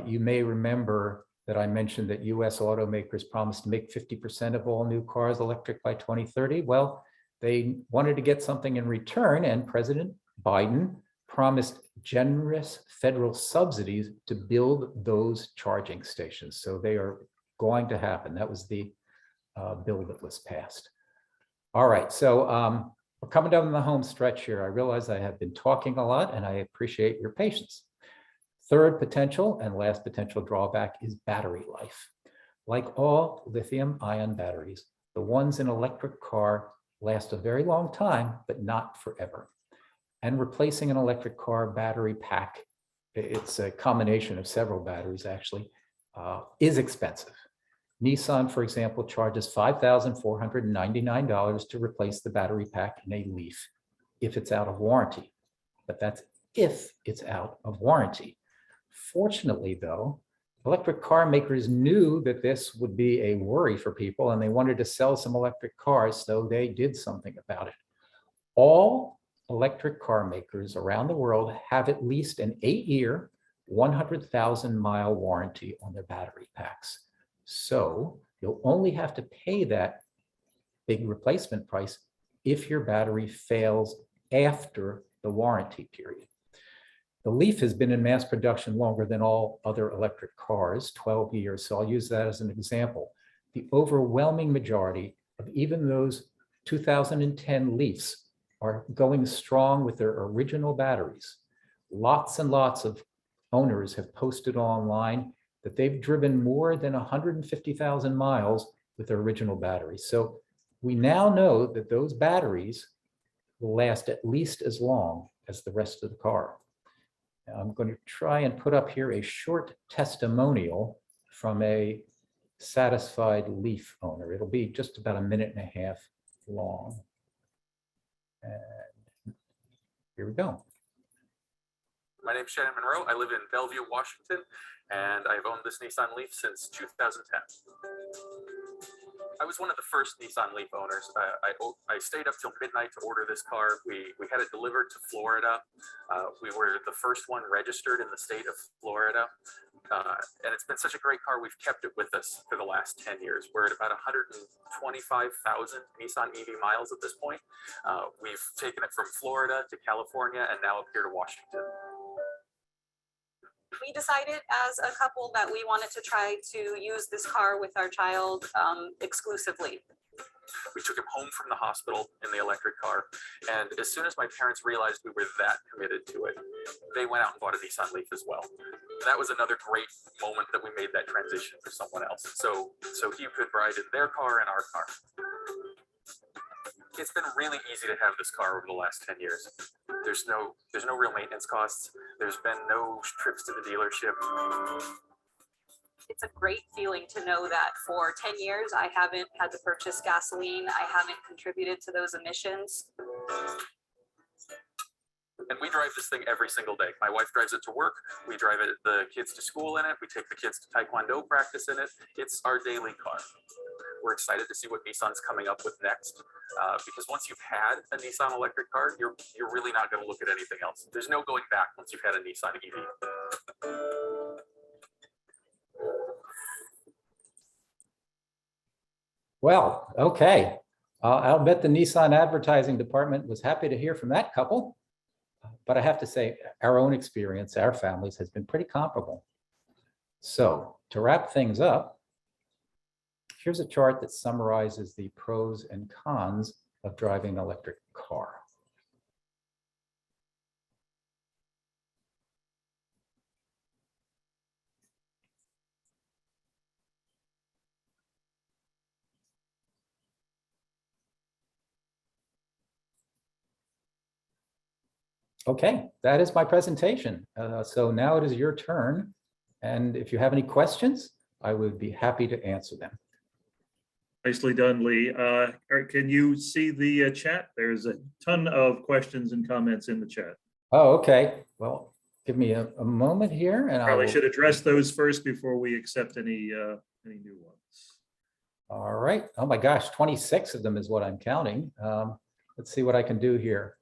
You may remember that I mentioned that US automakers promised to make 50% of all new cars electric by 2030. Well, they wanted to get something in return, and President Biden promised generous federal subsidies to build those charging stations. So they are going to happen. That was the bill that was passed. All right, so we're coming down the home stretch here. I realize I have been talking a lot, and I appreciate your patience. Third potential and last potential drawback is battery life. Like all lithium-ion batteries, the ones in an electric car last a very long time, but not forever. And replacing an electric car battery pack, it's a combination of several batteries actually, is expensive. Nissan, for example, charges $5,499 to replace the battery pack in a Leaf if it's out of warranty. But that's if it's out of warranty. Fortunately, though, electric car makers knew that this would be a worry for people, and they wanted to sell some electric cars, so they did something about it. All electric car makers around the world have at least an 8-year, 100,000-mile warranty on their battery packs. So you'll only have to pay that big replacement price if your battery fails after the warranty period. The Leaf has been in mass production longer than all other electric cars, 12 years. So I'll use that as an example. The overwhelming majority of even those 2010 Leafs are going strong with their original batteries. Lots and lots of owners have posted online that they've driven more than 150,000 miles with their original batteries. So we now know that those batteries will last at least as long as the rest of the car. Now, I'm going to try and put up here a short testimonial from a satisfied Leaf owner. It'll be just about 1.5 minutes long. And here we go. My name is Shannon Monroe. I live in Bellevue, Washington, and I've owned this Nissan Leaf since 2010. I was one of the first Nissan Leaf owners. I stayed up till midnight to order this car. We had it delivered to Florida. We were the first one registered in the state of Florida. And it's been such a great car, we've kept it with us for the last 10 years. We're at about 125,000 Nissan EV miles at this point. We've taken it from Florida to California and now up here to Washington. We decided as a couple that we wanted to try to use this car with our child exclusively. We took him home from the hospital in the electric car, and as soon as my parents realized we were that committed to it, they went out and bought a Nissan Leaf as well. That was another great moment that we made that transition for someone else. So he could ride in their car and our car. It's been really easy to have this car over the last 10 years. There's no real maintenance costs. There's been no trips to the dealership. It's a great feeling to know that for 10 years, I haven't had to purchase gasoline. I haven't contributed to those emissions. And we drive this thing every single day. My wife drives it to work. We drive it, the kids to school in it. We take the kids to Taekwondo practice in it. It's our daily car. We're excited to see what Nissan's coming up with next, because once you've had a Nissan electric car, you're really not going to look at anything else. There's no going back once you've had a Nissan EV. Well, okay. I'll bet the Nissan advertising department was happy to hear from that couple. But I have to say, our own experience, our families, has been pretty comparable. So to wrap things up, here's a chart that summarizes the pros and cons of driving an electric car. Okay, that is my presentation. So now it is your turn. And if you have any questions, I would be happy to answer them. Nicely done, Lee. Can you see the chat? There's a ton of questions and comments in the chat. Oh, okay. Well, give me a moment here and I Probably will. should address those first before we accept any new ones. All right. Oh my gosh, 26 of them is what I'm counting. Let's see what I can do here.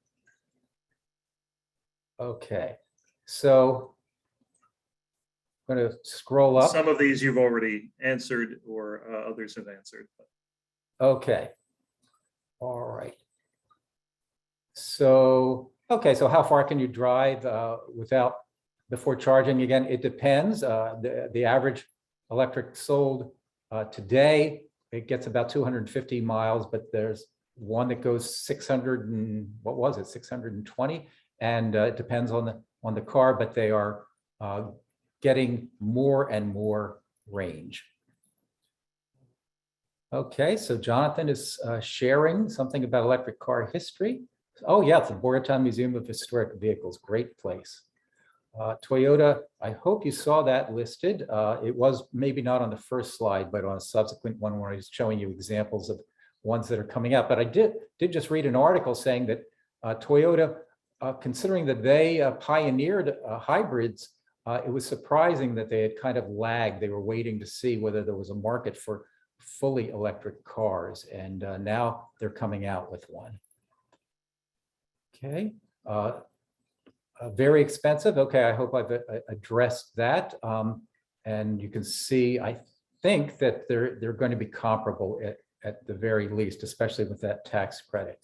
Okay, so I'm going to scroll up. Some of these you've already answered or others have answered. Okay. All right. So, okay, so how far can you drive before charging? Again, it depends. The average electric sold today, it gets about 250 miles, but there's one that goes 600 and what was it, 620? And it depends on the car, but they are getting more and more range. Okay, so Jonathan is sharing something about electric car history. Oh yeah, it's the Boyertown Museum of Historic Vehicles, great place. Toyota, I hope you saw that listed. It was maybe not on the first slide, but on a subsequent one where I was showing you examples of ones that are coming out. But I did just read an article saying that Toyota, considering that they pioneered hybrids, it was surprising that they had kind of lagged. They were waiting to see whether there was a market for fully electric cars, and now they're coming out with one. Okay, very expensive. Okay, I hope I've addressed that. And you can see, I think that they're going to be comparable at the very least, especially with that tax credit.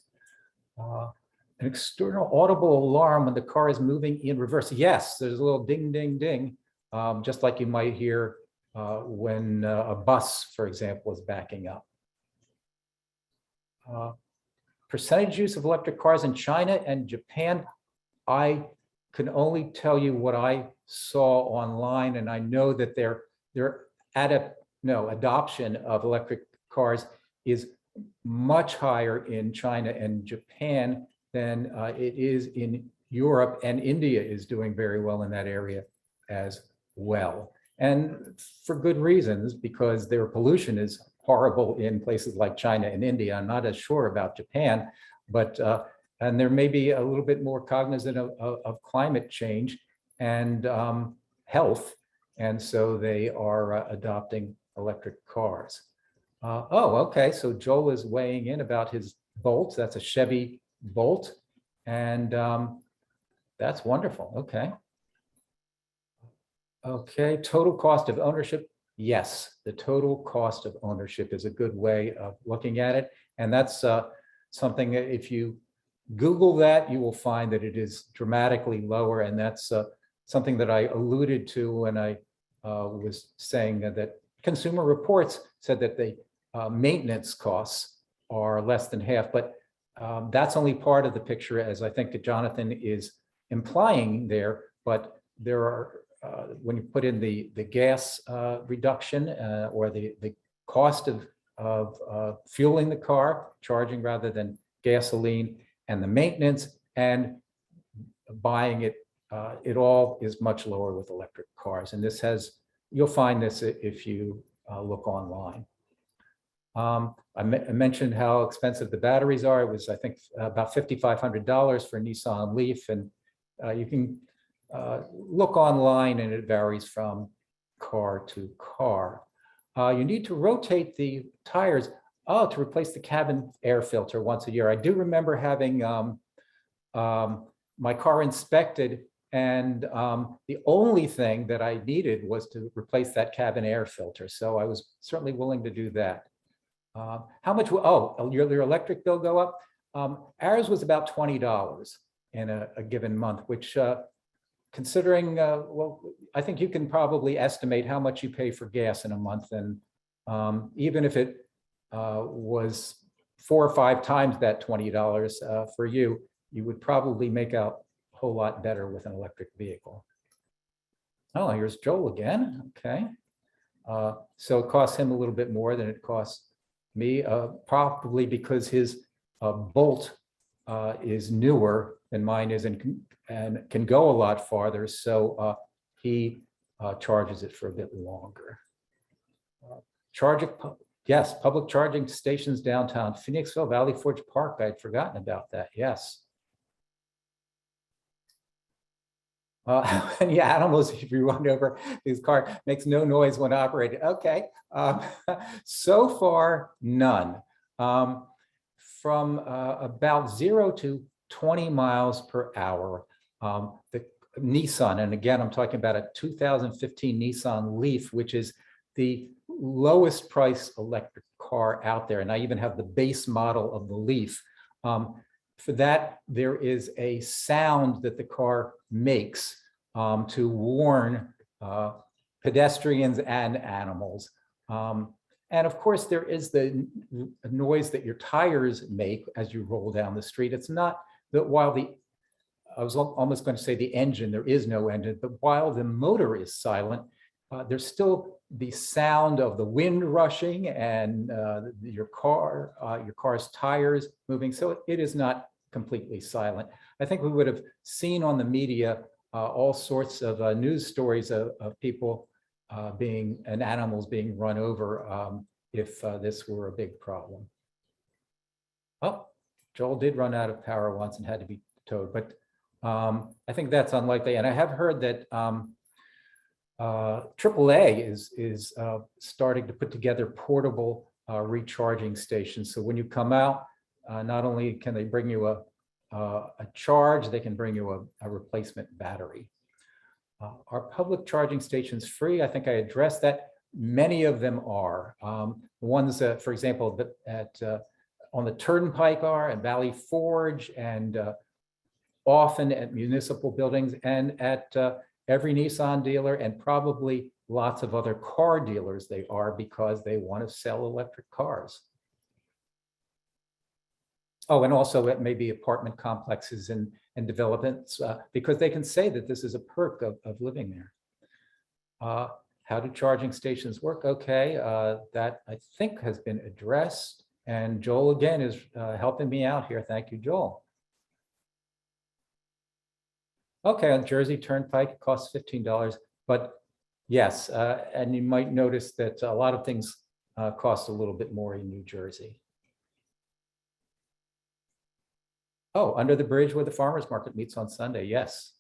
An external audible alarm when the car is moving in reverse. Yes, there's a little ding, ding, ding, just like you might hear when a bus, for example, is backing up. Percentage use of electric cars in China and Japan. I can only tell you what I saw online, and I know that their adoption of electric cars is much higher in China and Japan than it is in Europe, and India is doing very well in that area as well. And for good reasons, because their pollution is horrible in places like China and India. I'm not as sure about Japan, but and there may be a little bit more cognizant of climate change and health, and so they are adopting electric cars. Oh, okay, so Joel is weighing in about his Bolt. That's a Chevy Bolt, and that's wonderful. Okay. Okay, total cost of ownership. Yes, the total cost of ownership is a good way of looking at it. And that's something that if you Google that, you will find that it is dramatically lower. And that's something that I alluded to when I was saying that Consumer Reports said that the maintenance costs are less than half, but that's only part of the picture, as I think that Jonathan is implying there. But there are, when you put in the gas reduction or the cost of fueling the car, charging rather than gasoline, and the maintenance and buying it, it all is much lower with electric cars. And this has, you'll find this if you look online. I mentioned how expensive the batteries are. It was, I think, about $5,500 for a Nissan Leaf, and you can look online, and it varies from car to car. You need to rotate the tires to replace the cabin air filter once a year. I do remember having my car inspected, and the only thing that I needed was to replace that cabin air filter. So I was certainly willing to do that. How much, your electric bill go up? Ours was about $20 in a given month, which considering, well, I think you can probably estimate how much you pay for gas in a month. And even if it was 4 or 5 times that $20 for you, you would probably make out a whole lot better with an electric vehicle. Oh, here's Joel again. Okay. So it costs him a little bit more than it costs me, probably because his Bolt is newer than mine is, and can go a lot farther. So he charges it for a bit longer. Yes, public charging stations downtown Phoenixville, Valley Forge Park. I'd forgotten about that. Yes. And yeah, animals, if you run over his car, makes no noise when operated. Okay. So far, none. From about 0 to 20 miles per hour, the Nissan, and again, I'm talking about a 2015 Nissan Leaf, which is the lowest price electric car out there. And I even have the base model of the Leaf. For that, there is a sound that the car makes to warn pedestrians and animals. And of course, there is the noise that your tires make as you roll down the street. It's not that while I was almost going to say the engine, there is no engine, but while the motor is silent, there's still the sound of the wind rushing and your car's tires moving. So it is not completely silent. I think we would have seen on the media all sorts of news stories of people and animals being run over if this were a big problem. Oh, Joel did run out of power once and had to be towed, but I think that's unlikely. And I have heard that AAA is starting to put together portable recharging stations. So when you come out, not only can they bring you a charge, they can bring you a replacement battery. Are public charging stations free? I think I addressed that. Many of them are. The ones, for example, on the Turnpike are, at Valley Forge, and often at municipal buildings, and at every Nissan dealer, and probably lots of other car dealers they are, because they want to sell electric cars. Oh, and also at maybe apartment complexes and developments, because they can say that this is a perk of living there. How do charging stations work? Okay, that I think has been addressed. And Joel again is helping me out here. Thank you, Joel. Okay, on Jersey Turnpike, it costs $15. But yes, and you might notice that a lot of things cost a little bit more in New Jersey. Oh, under the bridge where the farmers market meets on Sunday, yes.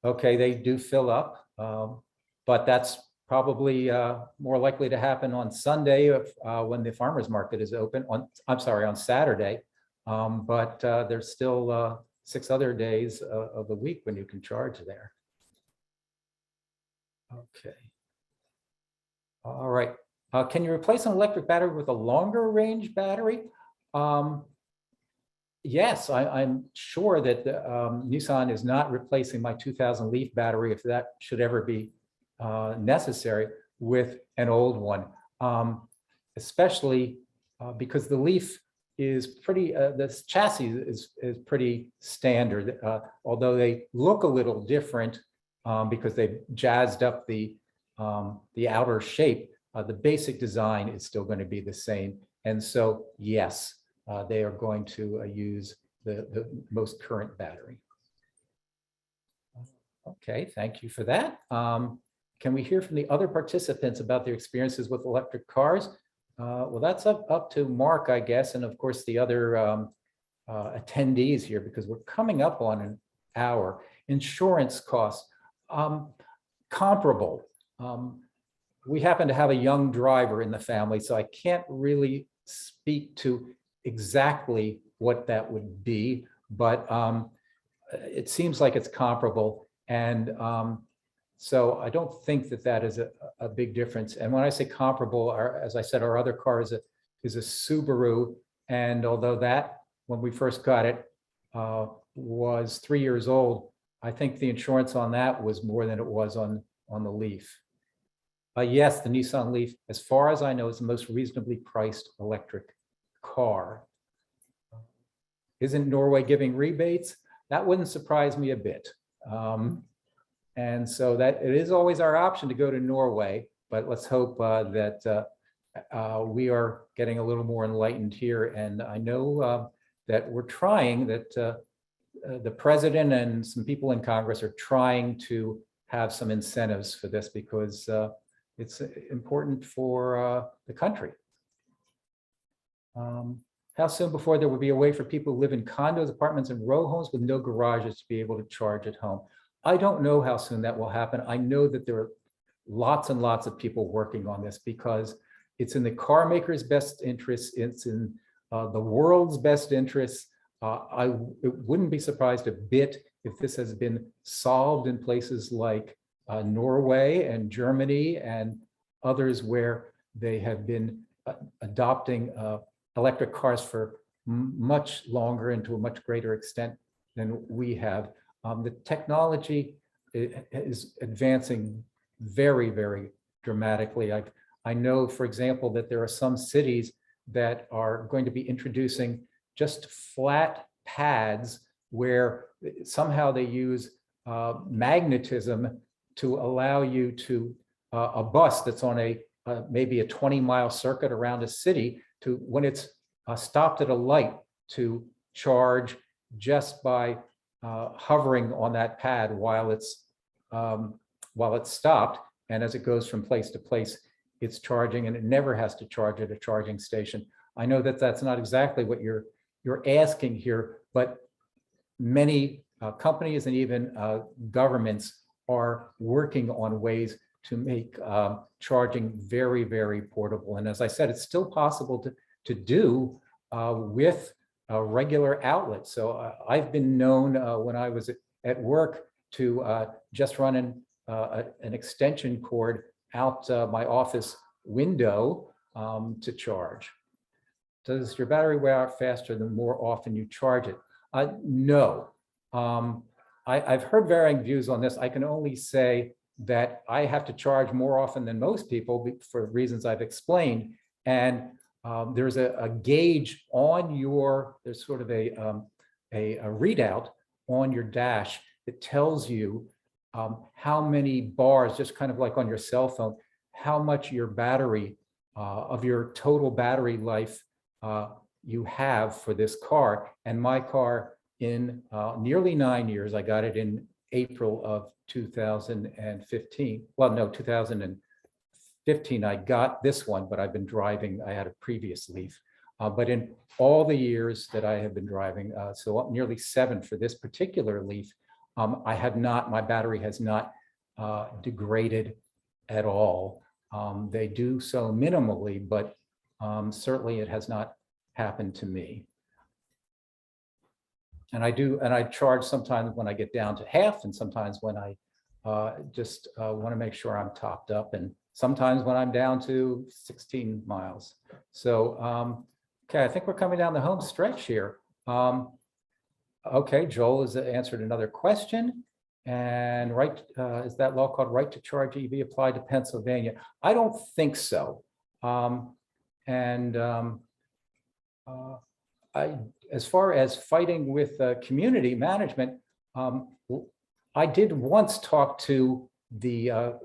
Okay, they do fill up, but that's probably more likely to happen on Sunday when the farmers market is open. On Saturday, but there's still 6 other days of the week when you can charge there. Okay. All right. Can you replace an electric battery with a longer range battery? Yes, I'm sure that Nissan is not replacing my 2000 Leaf battery, if that should ever be necessary, with an old one, especially because the Leaf is pretty, this chassis is pretty standard, although they look a little different because they've jazzed up the outer shape. The basic design is still going to be the same. And so, yes, they are going to use the most current battery. Okay, thank you for that. Can we hear from the other participants about their experiences with electric cars? Well, that's up to Mark, I guess, and of course the other attendees here because we're coming up on an hour. Insurance costs, comparable. We happen to have a young driver in the family, so I can't really speak to exactly what that would be, but it seems like it's comparable. And so I don't think that that is a big difference. And when I say comparable, as I said, our other car is a Subaru. And although that, when we first got it, was 3 years old, I think the insurance on that was more than it was on the Leaf. Yes, the Nissan Leaf, as far as I know, is the most reasonably priced electric car. Isn't Norway giving rebates? That wouldn't surprise me a bit. And so that it is always our option to go to Norway, but let's hope that we are getting a little more enlightened here. And I know that we're trying, that the president and some people in Congress are trying to have some incentives for this because it's important for the country. How soon before there would be a way for people who live in condos, apartments, and row homes with no garages to be able to charge at home? I don't know how soon that will happen. I know that there are lots and lots of people working on this because it's in the car maker's best interest. It's in the world's best interest. It wouldn't be surprised a bit if this has been solved in places like Norway and Germany and others where they have been adopting electric cars for much longer and to a much greater extent than we have. The technology is advancing very, very dramatically. I know, for example, that there are some cities that are going to be introducing just flat pads where somehow they use magnetism to allow you to, a bus that's on maybe a 20-mile circuit around a city, to when it's stopped at a light, to charge just by hovering on that pad while it's stopped, and as it goes from place to place, it's charging, and it never has to charge at a charging station. I know that that's not exactly what you're asking here, but many companies and even governments are working on ways to make charging very, very portable. And as I said, it's still possible to do with regular outlets. So I've been known when I was at work to just run an extension cord out my office window to charge. Does your battery wear out faster the more often you charge it? No. I've heard varying views on this. I can only say that I have to charge more often than most people for reasons I've explained. And there's a gauge on there's sort of a readout on your dash that tells you how many bars, just kind of like on your cell phone, how much your battery, of your total battery life you have for this car. And my car, in nearly 9 years, I got it in April of 2015. Well, no, 2015, I got this one, but I've been driving, I had a previous Leaf. But in all the years that I have been driving, so nearly 7 for this particular Leaf, my battery has not degraded at all. They do so minimally, but certainly it has not happened to me. And I charge sometimes when I get down to half, and sometimes when I just want to make sure I'm topped up, and sometimes when I'm down to 16 miles. So, okay, I think we're coming down the home stretch here. Okay, Joel has answered another question. And is that law called Right to Charge EV applied to Pennsylvania? I don't think so. As far as fighting with community management, I did once talk to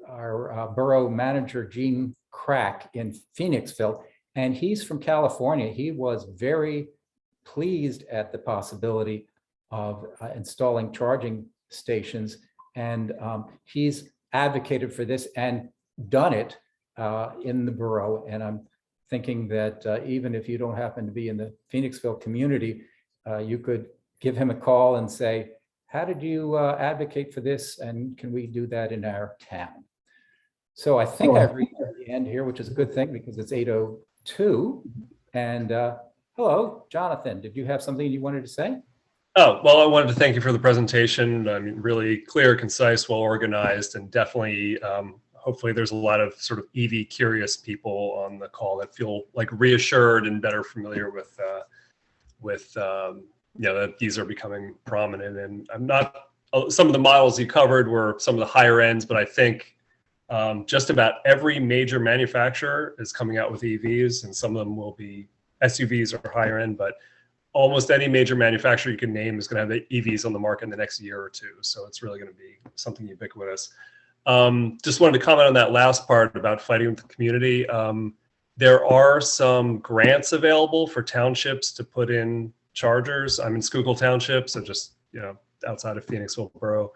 our borough manager, Gene Crack, in Phoenixville, and he's from California. He was very pleased at the possibility of installing charging stations, and he's advocated for this and done it in the borough. And I'm thinking that even if you don't happen to be in the Phoenixville community, you could give him a call and say, how did you advocate for this? And can we do that in our town? So I think I've reached the end here, which is a good thing because it's 8:02. And hello, Jonathan, did you have something you wanted to say? Oh, well, I wanted to thank you for the presentation. I mean, really clear, concise, well organized, and definitely, hopefully there's a lot of sort of EV curious people on the call that feel like reassured and better familiar with that these are becoming prominent. And I'm not, some of the models you covered were some of the higher ends, but I think just about every major manufacturer is coming out with EVs, and some of them will be SUVs or higher end, but almost any major manufacturer you can name is going to have the EVs on the market in the next year or two. So it's really going to be something ubiquitous. Just wanted to comment on that last part about fighting with the community. There are some grants available for townships to put in chargers. I'm in Schuylkill Township, so just, outside of Phoenixville borough.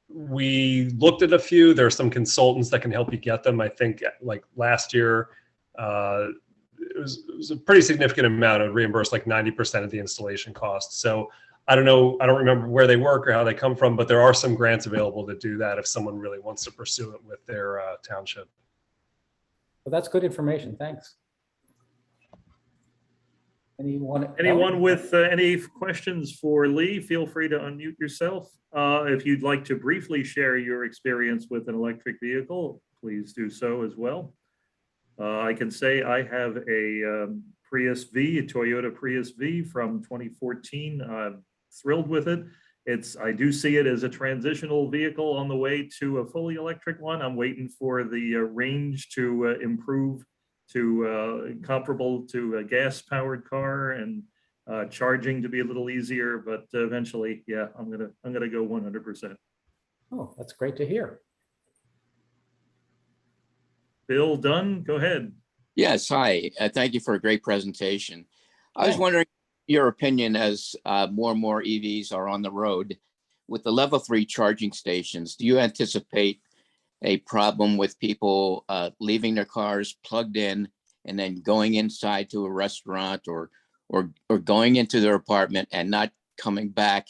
We looked at a few. There are some consultants that can help you get them. I think like last year, it was a pretty significant amount of reimbursed, like 90% of the installation cost. So I don't know, I don't remember where they work or how they come from, but there are some grants available to do that if someone really wants to pursue it with their township. Well, that's good information. Thanks. Anyone with any questions for Lee, feel free to unmute yourself. If you'd like to briefly share your experience with an electric vehicle, please do so as well. I can say I have a Prius V, a Toyota Prius V from 2014. I'm thrilled with it. I do see it as a transitional vehicle on the way to a fully electric one. I'm waiting for the range to improve to comparable to a gas-powered car, and charging to be a little easier. But eventually, yeah, I'm gonna go 100%. Oh, that's great to hear. Bill Dunn, go ahead. Yes, hi. Thank you for a great presentation. I was wondering your opinion as more and more EVs are on the road. With the level 3 charging stations, do you anticipate a problem with people leaving their cars plugged in and then going inside to a restaurant or going into their apartment and not coming back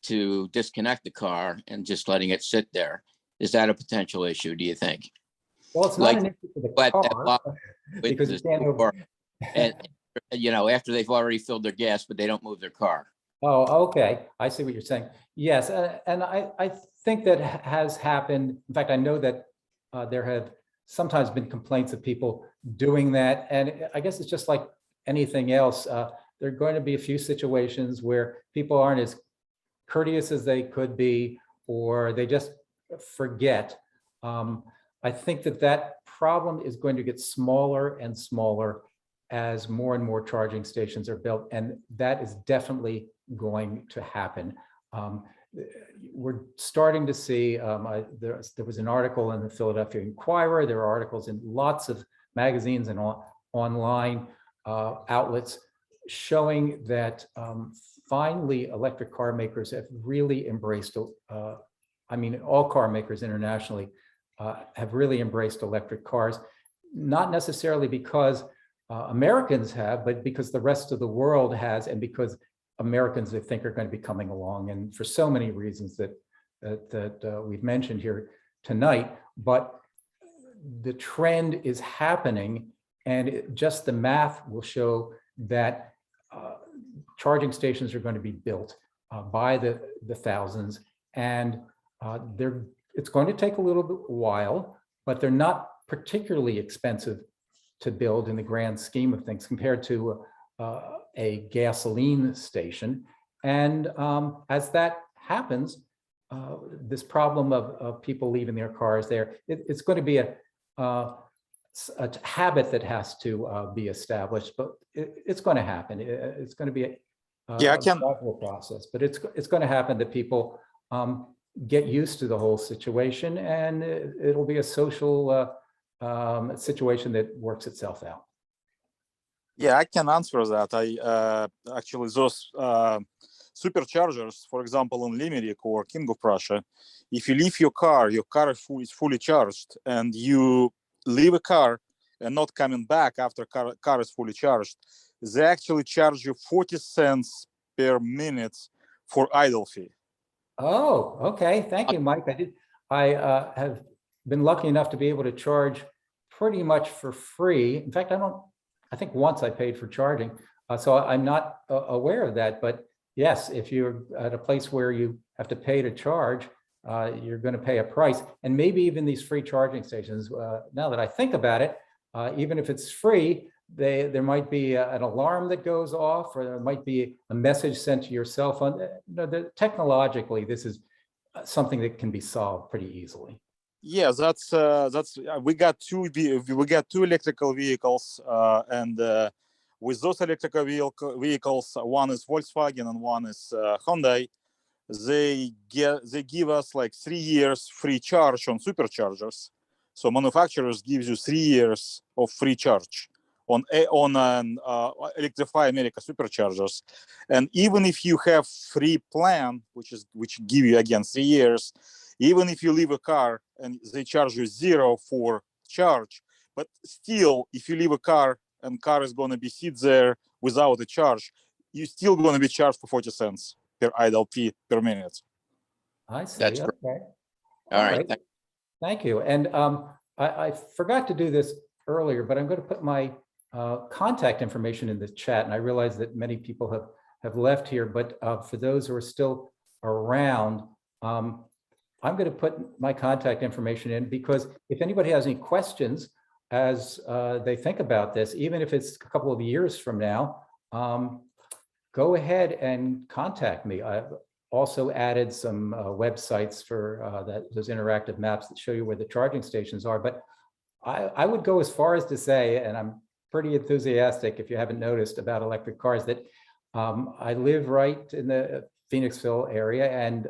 to disconnect the car and just letting it sit there? Is that a potential issue, do you think? Well, it's not an issue for the car because you can't over. And after they've already filled their gas, but they don't move their car. Oh, okay. I see what you're saying. Yes, and I think that has happened. In fact, I know that there have sometimes been complaints of people doing that. And I guess it's just like anything else. There are going to be a few situations where people aren't as courteous as they could be, or they just forget. I think that problem is going to get smaller and smaller as more and more charging stations are built, and that is definitely going to happen. We're starting to see, there was an article in the Philadelphia Inquirer, there are articles in lots of magazines and online outlets showing that finally electric car makers have really embraced, all car makers internationally have really embraced electric cars, not necessarily because Americans have, but because the rest of the world has, and because Americans, I think, are going to be coming along, and for so many reasons that we've mentioned here tonight. But the trend is happening, and just the math will show that charging stations are going to be built by the thousands, and it's going to take a little bit while, but they're not particularly expensive to build in the grand scheme of things compared to a gasoline station. And as that happens, this problem of people leaving their cars there, it's going to be a habit that has to be established, but it's going to happen. It's going to be a gradual process, but it's going to happen that people get used to the whole situation, and it'll be a social situation that works itself out. Yeah, I can answer that. Actually, those superchargers, for example, in Limerick or King of Prussia, if you leave your car is fully charged, and you leave a car and not coming back after car is fully charged, they actually charge you 40 cents per minute for idle fee. Oh, okay. Thank you, Mike. I have been lucky enough to be able to charge pretty much for free. In fact, I think once I paid for charging. So I'm not aware of that, but yes, if you're at a place where you have to pay to charge, you're going to pay a price. And maybe even these free charging stations, now that I think about it, even if it's free, there might be an alarm that goes off, or there might be a message sent to your cell phone. Technologically, this is something that can be solved pretty easily. Yeah, that's we got two electrical vehicles, and with those electrical vehicles, one is Volkswagen and one is Hyundai. They give us like 3 years free charge on superchargers. So manufacturers gives you 3 years of free charge on an Electrify America superchargers. And even if you have free plan, which give you again 3 years, even if you leave a car and they charge you 0 for charge, but still, if you leave a car and car is going to be sit there without a charge, you're still going to be charged for 40 cents per idle fee per minute. I see. That's Okay. great. All All right. right. Thank you. And I forgot to do this earlier, but I'm going to put my contact information in the chat. And I realize that many people have left here, but for those who are still around, I'm going to put my contact information in, because if anybody has any questions as they think about this, even if it's a couple of years from now, go ahead and contact me. I've also added some websites for those interactive maps that show you where the charging stations are. But I would go as far as to say, and I'm pretty enthusiastic, if you haven't noticed, about electric cars, that I live right in the Phoenixville area. And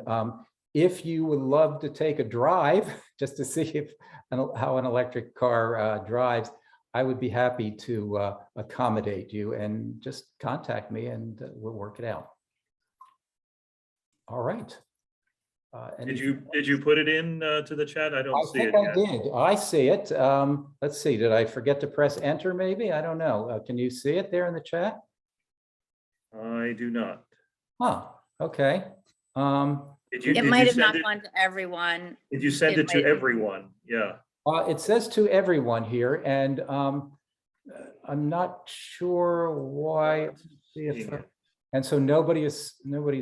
if you would love to take a drive just to see how an electric car drives, I would be happy to accommodate you, and just contact me and we'll work it out. All right. Did you put it in to the chat? I don't see it I yet. did. I see it. Let's see. Did I forget to press enter? Maybe, I don't know. Can you see it there in the chat? I do not. Huh. Okay. It might have not gone to everyone. Did you send it to everyone? Yeah. It says to everyone here, and I'm not sure why. And so nobody's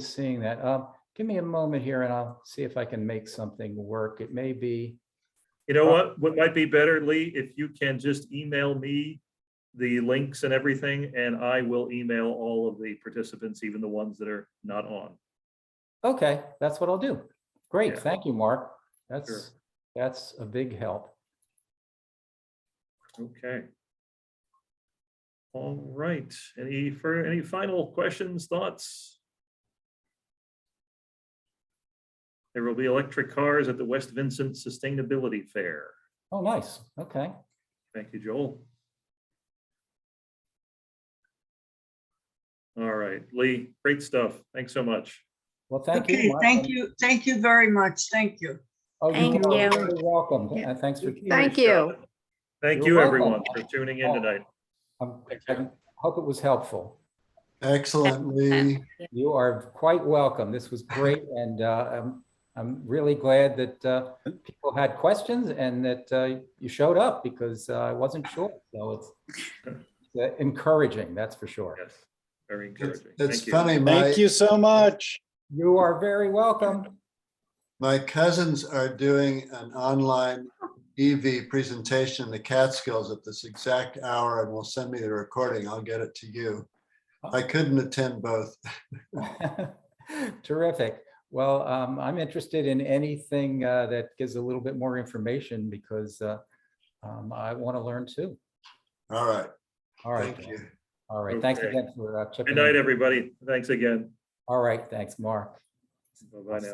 seeing that. Give me a moment here, and I'll see if I can make something work. It may be. You know what might be better, Lee, if you can just email me the links and everything, and I will email all of the participants, even the ones that are not on. Okay, that's what I'll do. Great. Yeah. Thank you, Mark. Sure. That's a big help. Okay. All right. Any final questions, thoughts? There will be electric cars at the West Vincent Sustainability Fair. Oh, nice. Okay. Thank you, Joel. All right, Lee, great stuff. Thanks so much. Well, thank you. Okay, Mark. thank you. Thank you very much. Thank you. Oh, Thank you are you. very welcome. And thanks for Thank you. Thank You're you, welcome. everyone, for tuning in tonight. I hope it was helpful. Excellent, Lee. You are quite welcome. This was great. And I'm really glad that people had questions and that you showed up, because I wasn't sure. So it's encouraging, that's for sure. Yes, very encouraging. It's Thank you. funny, Thank you so much. You are very welcome. my cousins are doing an online EV presentation in the Catskills at this exact hour, and will send me the recording. I'll get it to you. I couldn't attend both. Terrific. Well, I'm interested in anything that gives a little bit more information, because I want to learn too. All right. All right. Thank you. All right. Thanks Okay. again for chipping Good night, in. everybody. Thanks again. All right. Thanks, Mark. Bye-bye now.